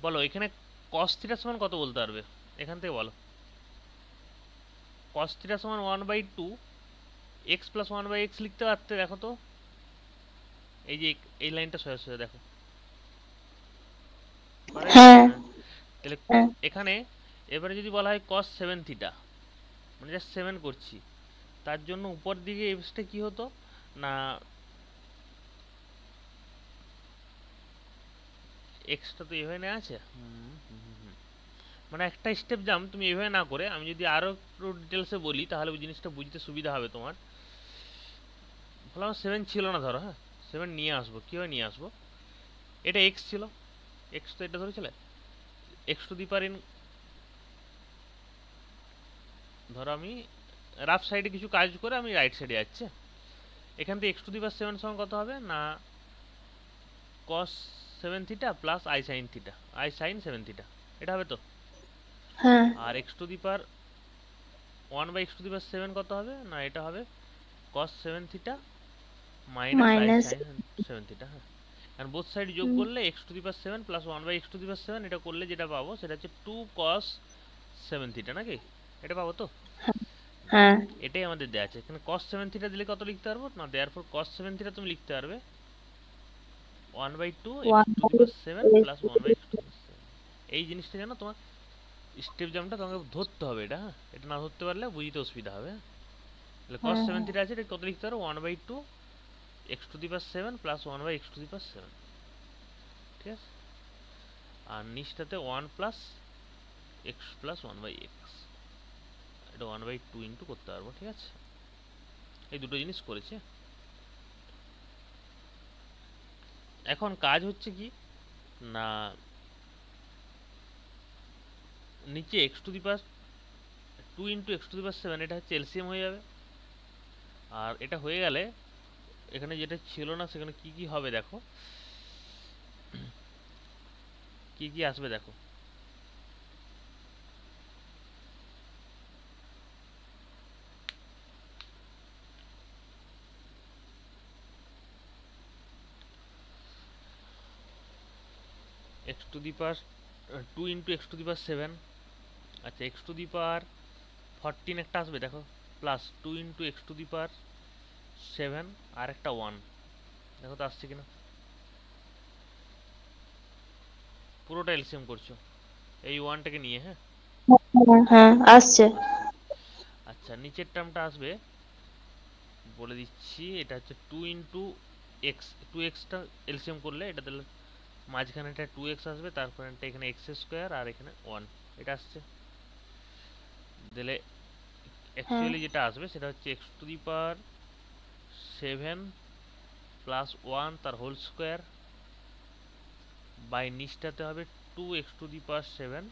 বলো এখানে cos থিটা সমান কত বলতে পারবে, এখান থেকে বলো, cos থিটা সমান 1/2 x প্লাস 1/x লিখতে পারতে, দেখো তো এই যে এই লাইনটা সোজা সোজা দেখো, হ্যাঁ তাহলে এখানে এবারে যদি বলা হয় cos 7 থিটা মানে জাস্ট 7 করছি, তার জন্য উপর দিকে এক্সটা কি হতো, না এক্সটা তো এভাবে নেওয়া আছে, মানে একটা স্টেপ জাম তুমি এভাবে না করে, আমি যদি আরো একটু ডিটেলসে বলি তাহলে ওই জিনিসটা বুঝতে সুবিধা হবে তোমার। বললাম 7 ছিল না ধরো, হ্যাঁ 7 নিয়ে আসবো, কীভাবে নিয়ে আসবো, এটা এক্স ছিল, এক্স তো এটা ধরেছিলে, x to the power n, ধরো আমি রাফ সাইডে কিছু কাজ করে আমি রাইট সাইডে যাচ্ছি, এখান থেকে এক্স টু দি পাওয়ার 7 সমান কত হবে, না cos 7 theta plus i sine theta, i sine 7 theta, এটা হবে তো, হ্যাঁ আর x to the power 1/x to the power 7 কত হবে, না এটা হবে cos 7 theta minus i sine 7 theta, হ্যাঁ, কারণ বোথ সাইড যোগ করলে x to the power 7 plus 1/x to the power 7 এটা করলে যেটা পাবো সেটা হচ্ছে 2 cos 7 থিটা, নাকি এটা পাবো তো, হ্যাঁ এটাই আমাদের দেওয়া আছে, এখানে cos 7 থিটা দিলে কত লিখতে পারবো, না দেয়ারফর cos 7 থিটা তুমি লিখতে পারবে 1/2 x to the power 7 plus 1/x to the power 7, এই জিনিসটা যেন তোমার স্টেপ জাম্পটা তোমাকে ধরতে হবে, এটা হ্যাঁ, এটা না ধরতে পারলে বুঝতে অসুবিধা হবে। তাহলে cos 7 থিটা আছে, এটা কত লিখতে পারো 1/2 x to the power 7 plus 1/x to the power 7, ঠিক আছে। আর নিচটাতে 1 প্লাস x প্লাস 1/x, এটা 1/2 ইন্টু করতে পারবো, ঠিক আছে। এই দুটো জিনিস করেছে। এখন কাজ হচ্ছে কি না, নিচে x to the power 2 into x to the power 7, এটা হচ্ছে এলসিএম হয়ে যাবে। আর এটা হয়ে গেলে এখানে যেটা ছিল না সেখানে কি কি হবে দেখো, কি কি আসবে দেখো। x to the power 2 into x to the power 7, আচ্ছা x টু দি পাওয়ার 14 একটা আসবে দেখো, plus 2 into x to the power 7 আর একটা 1, দেখো তো আসছে কিনা। পুরোটা এলসিএম করছো এই 1টাকে নিয়ে, হ্যাঁ হ্যাঁ আসছে। আচ্ছা নিচের টার্মটা আসবে বলে দিচ্ছি, এটা হচ্ছে 2 ইন্টু এক্স, 2xটা এলসিএম করলে এটা তাহলে মাঝখানে এটা 2x আসবে, তারপরে এটা এখানে x স্কোয়ার আর এখানে 1, এটা আসছে। দিলে অ্যাকচুয়ালি যেটা আসবে সেটা হচ্ছে x to the power 7 plus 1 তার হোল স্কোয়ার বাই নিচটাতে হবে 2x two the power 7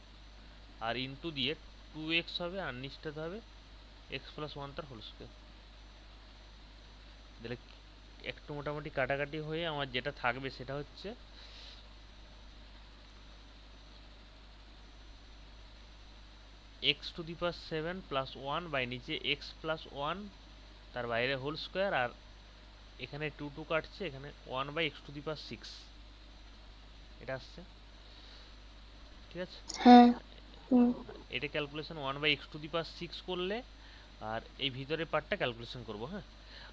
R into দিয়ে 2x হবে আর নিচটাতে হবে x প্লাস 1 তার হোল স্কোয়ার। দিলে একটু মোটামুটি কাটাকাটি হয়ে আমার যেটা থাকবে সেটা হচ্ছে x to the power 7 plus 1 by নিচে x প্লাস 1 তার বাইরে হোল স্কোয়ার, আর এখানে 2 2 কাটছে, এখানে 1 by x to the power 6, এটা আসছে, ঠিক আছে। হ্যাঁ এটা calculation 1 by x to the power 6 করলে, আর এই ভিতরের পার্টটা ক্যালকুলেশন করবো, হ্যাঁ।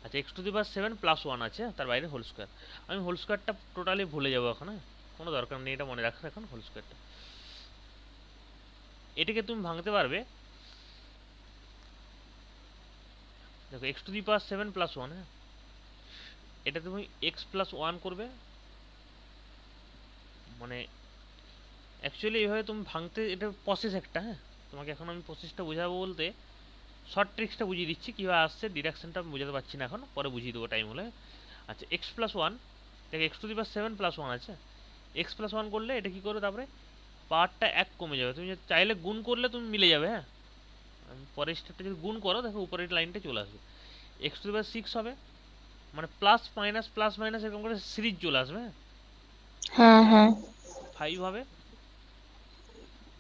আচ্ছা x to the power 7 plus 1 আছে, তার বাইরে হোল স্কোয়ার, আমি হোল স্কোয়ারটা টোটালি ভুলে যাবো এখন, হ্যাঁ কোনো দরকার নেই এটা মনে রাখার এখন হোল স্কোয়ারটা। এটাকে তুমি ভাঙতে পারবে, দেখো x to the power 7 plus 1, হ্যাঁ এটা তুমি x প্লাস 1 করবে, মানে অ্যাকচুয়ালি এইভাবে তুমি ভাঙতে, এটা প্রসেস একটা, হ্যাঁ তোমাকে এখন আমি প্রসেসটা বোঝাবো বলতে শর্ট ট্রিক্সটা বুঝিয়ে দিচ্ছি কীভাবে আসছে, ডিডাকশনটা আমি বোঝাতে পারছি না এখন, পরে বুঝিয়ে দেবো টাইম হলে। আচ্ছা x প্লাস 1, দেখো x to the power 7 plus 1 আছে, x প্লাস 1 করলে এটা কী করবে, তারপরে পাওয়ারটা 1 কমে যাবে, তুমি চাইলে গুণ করলে তুমি মিলে যাবে, হ্যাঁ পরের স্টেপটা যদি গুণ করো দেখো উপরের লাইনটা চলে আসবে, x টু দি পাওয়ার 6 হবে, মানে প্লাস মাইনাস এরকম করে সিরিজ চলে আসবে, হ্যাঁ হ্যাঁ 5 হবে,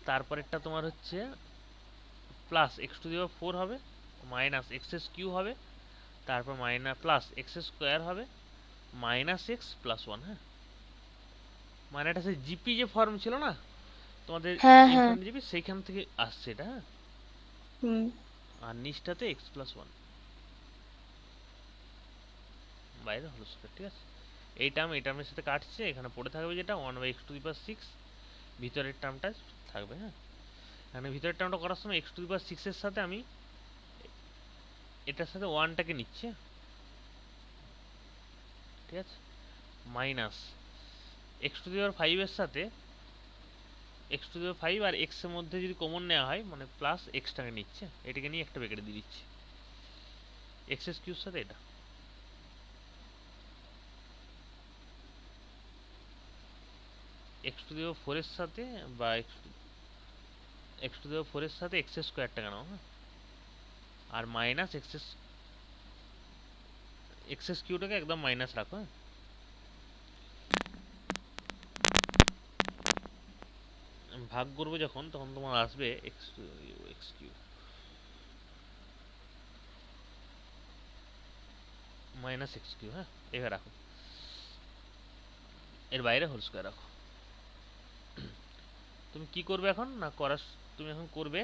তারপরেরটা তোমার হচ্ছে প্লাস x টু দি পাওয়ার 4 হবে, মাইনাস x কিউ হবে, তারপর মাইনাস প্লাস x স্কোয়ার হবে, মাইনাস x প্লাস 1, হ্যাঁ মানে এটা সেই জিপি যে ফর্ম ছিল না তোমাদের হ্যাঁ হ্যাঁ ইনফিনিটি জিপি, সেইখান থেকে আসছে এটা, হ্যাঁ। আর নিচটাতে x প্লাস 1 বাইরে হলো স্কোয়ার, ঠিক আছে। এই টার্মের সাথে কাটছে, এখানে পড়ে থাকবে যেটা 1 by x to the power 6, ভিতরের টার্মটা থাকবে, হ্যাঁ এখানে ভিতরের টার্মটা করার সময় x টু দি পাওয়ার 6 এর সাথে আমি এটার সাথে 1টাকে নিচ্ছে, ঠিক আছে, minus x to the power 5 এর সাথে x টু দি পাওয়ার 5 আর x এর মধ্যে যদি কমন নেওয়া হয় মানে প্লাস xটাকে নিচ্ছে, এটাকে নিয়ে একটা ব্র্যাকেটে দিয়ে দিচ্ছি, x কিউর সাথে এটা, x টু দি পাওয়ার 4 এর সাথে বা x টু দি পাওয়ার 4 এর সাথে x স্কোয়ারটাকে নাও, হ্যাঁ আর মাইনাস x কিউটাকে একদম মাইনাস রাখো, হ্যাঁ ভাগ করবো যখন তখন তোমার আসবে x cube minus x cube, হ্যাঁ এবার রাখো, এর বাইরে হোল স্কোয়ার রাখো। তুমি কি করবে এখন না তুমি এখন করবে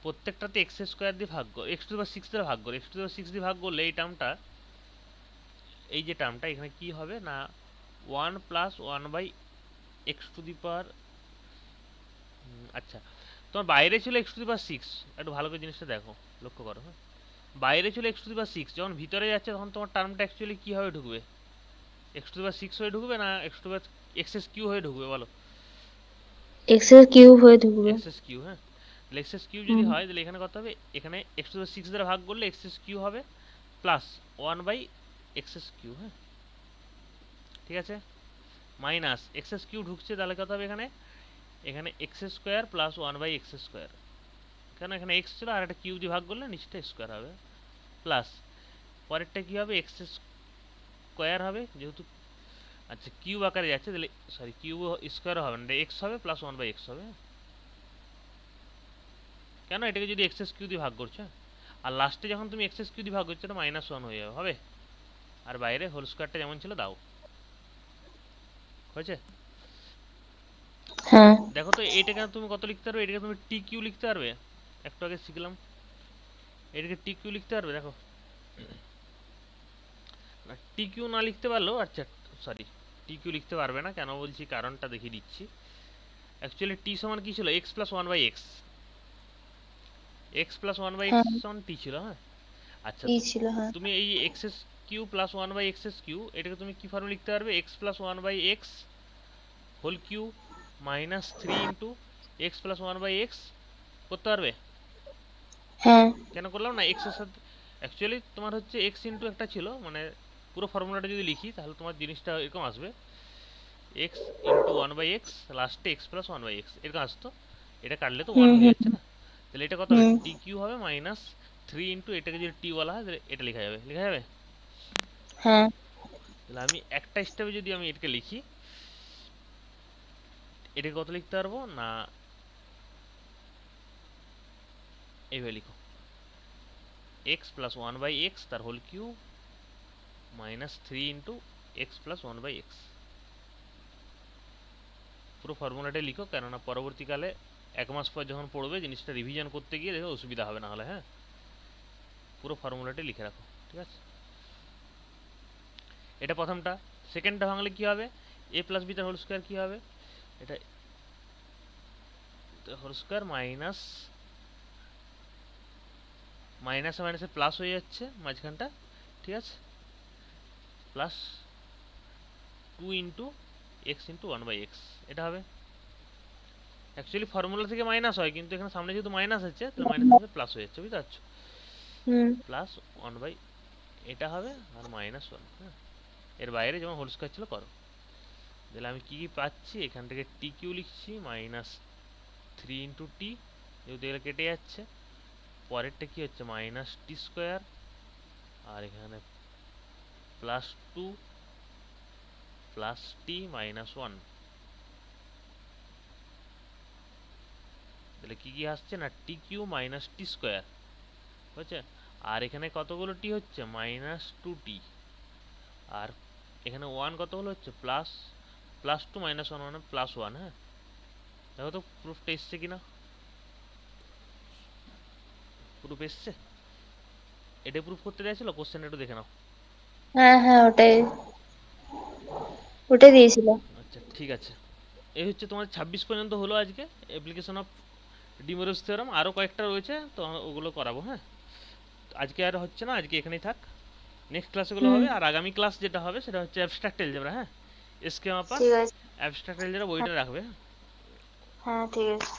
প্রত্যেকটাতে x স্কোয়ার দিয়ে ভাগ করো, x টু দি পাওয়ার 6 দিয়ে ভাগ করো, x টু দি পাওয়ার 6 দিয়ে ভাগ করলে এই টার্মটা, এই যে টার্মটা এখানে কি হবে না 1 plus 1 by x to the power আচ্ছা, তোমার বাইরে ছিল x to the power six, একটু ভালো করে জিনিসটা দেখো, লক্ষ্য করো। হ্যাঁ, বাইরে ছিল x to the power six, যখন ভিতরে যাচ্ছে তখন তোমার টার্মটা অ্যাকচুয়ালি কী হয়ে ঢুকবে? X to the power six হয়ে ঢুকবে না x to the power x cube হয়ে ঢুকবে বলো? এক্স এর কিউব হয়ে ঢুকবে। এক্সএস কিউ, হ্যাঁ। তাহলে এক্সএস কিউ যদি হুম। হয় তাহলে এখানে কত হবে? এখানে এক্স টু দি সিক্স দ্বারা ভাগ করলে এক্সএস কিউ হবে plus one by x cube. হ্যাঁ, ঠিক আছে, মাইনাস এক্সএস কিউ ঢুকছে, তাহলে কত হবে এখানে? এখানে x square plus one by x square, কেন এখানে এক্স ছিল আর একটা কিউ দিয়ে ভাগ করলে নিচটা স্কোয়ার হবে, প্লাস পরেরটা কী হবে? এক্স স্কোয়ার হবে যেহেতু, আচ্ছা কিউব আকারে যাচ্ছে তাহলে সরি কিউব স্কোয়ারও হবে না, এক্স হবে প্লাস ওয়ান বাই এক্স হবে। কেন? এটাকে যদি এক্সএস কিউ দিয়ে ভাগ করছো, আর লাস্টে যখন তুমি এক্সএস কিউ দিয়ে ভাগ করছো এটা মাইনাস ওয়ান হয়ে যাবে, হবে। আর বাইরে হোল স্কোয়ারটা যেমন ছিল দাও, হয়েছে? হ্যাঁ। দেখো তো এটাকে তুমি কত লিখতে পারবে? এটাকে তুমি টি কিউ লিখতে পারবে, একটু আগে শিখলাম, এটাকে টি কিউ লিখতে পারবে? দেখো টি কিউ না লিখতে পারলেও, আচ্ছা সরি টি কিউ লিখতে পারবে না, কেন বলছি কারণটা দেখিয়ে দিচ্ছি। অ্যাকচুয়ালি টি সমান কি ছিল? X plus one by x, x plus one by x হ্যাঁ সমান টি ছিল। হ্যাঁ, আচ্ছা ই ছিল। হ্যাঁ। তুমি এই x cube plus one by x cube এটাকে তুমি কী ফর্মে লিখতে পারবে? X plus one by x whole cube minus three into x plus one by x করতে পারবে? হ্যাঁ। কেন করলাম না? এক্সের সাথে অ্যাকচুয়ালি তোমার হচ্ছে এক্স ইন্টু একটা ছিল, মানে পুরো ফর্মুলাটা যদি লিখি তাহলে তোমার জিনিসটা এরকম আসবে, x into one by x লাস্টে x plus one by x এরকম আসতো। এটা কাটলে তো ওয়ান হুম হয়ে হুম যাচ্ছে না, তাহলে এটা কত হবে? হুম। টি কিউ হবে মাইনাস থ্রি ইন্টু এটাকে যদি টি বলা হয় তাহলে এটা লেখা যাবে, লেখা যাবে। হ্যাঁ। তাহলে আমি একটা স্টেপে যদি আমি এটাকে লিখি, এটাকে কত লিখতে পারবো না, এইভাবে লিখো, x plus one by x তার whole cube minus three into x plus one by x. পুরো ফর্মুলাটাই লিখো, কেননা পরবর্তীকালে এক মাস পর যখন পড়বে জিনিসটা রিভিশন করতে গিয়ে দেখো অসুবিধা হবে না হলে। হ্যাঁ, পুরো ফর্মুলাটাই লিখে রাখো, ঠিক আছে? এটা প্রথমটা। সেকেন্ডটা ভাঙলে কি হবে? এ প্লাস বি তার হোল স্কোয়ার কী হবে? এটা হোল স্কোয়ার মাইনাস মাইনাসে মাইনাসে প্লাস হয়ে যাচ্ছে মাঝখানটা, ঠিক আছে, plus two into x into one by x এটা হবে। অ্যাকচুয়ালি ফর্মুলা থেকে মাইনাস হয়, কিন্তু এখানে সামনে যেহেতু মাইনাস আছে তাহলে মাইনাস সাথে প্লাস হয়ে যাচ্ছে, বুঝতে পারছো? হুম। প্লাস ওয়ান বাই এটা হবে আর মাইনাস ওয়ান। হ্যাঁ, এর বাইরে যেমন হোল স্কোয়ার ছিল করো। তাহলে আমি কী কী পাচ্ছি? এখান থেকে টি কিউ লিখছি মাইনাস থ্রি ইন্টু টি, যেহেতু এগুলো কেটে যাচ্ছে, পরেরটা কী হচ্ছে? মাইনাস টি স্কোয়ার, আর এখানে প্লাস টু প্লাস টি মাইনাস ওয়ান। তাহলে কী কী আসছে না? টি কিউ মাইনাস টি স্কোয়ার হচ্ছে, আর এখানে কতগুলো টি হচ্ছে? মাইনাস টু টি, আর এখানে ওয়ান কতগুলো হচ্ছে? Plus plus two minus one মানে প্লাস ওয়ান। হ্যাঁ, দেখো তো প্রুফটা এসছে কিনা, প্রুফ এসছে? এটা প্রুফ করতে চাইছিল, কোশ্চেনটা একটু দেখে নাও। হ্যাঁ হ্যাঁ ওটাই ওটাই দিয়েছিল। আচ্ছা ঠিক আছে, এই হচ্ছে তোমার 26 পর্যন্ত হলো আজকে অ্যাপ্লিকেশন অফ ডিমোরিস থিওরাম, আরও কয়েকটা রয়েছে তো ওগুলো করাবো। হ্যাঁ, আজকে আর হচ্ছে না, আজকে এখানেই থাক, নেক্সট ক্লাসগুলো হুম। হবে। আর আগামী ক্লাস যেটা হবে সেটা হচ্ছে অ্যাবস্ট্রাক্ট এলজেব্রা। হ্যাঁ, এসকে মাপা ঠিক আছে। অ্যাবস্ট্রাক্ট এলজেব্রা বইটা রাখবে। হ্যাঁ ঠিক আছে।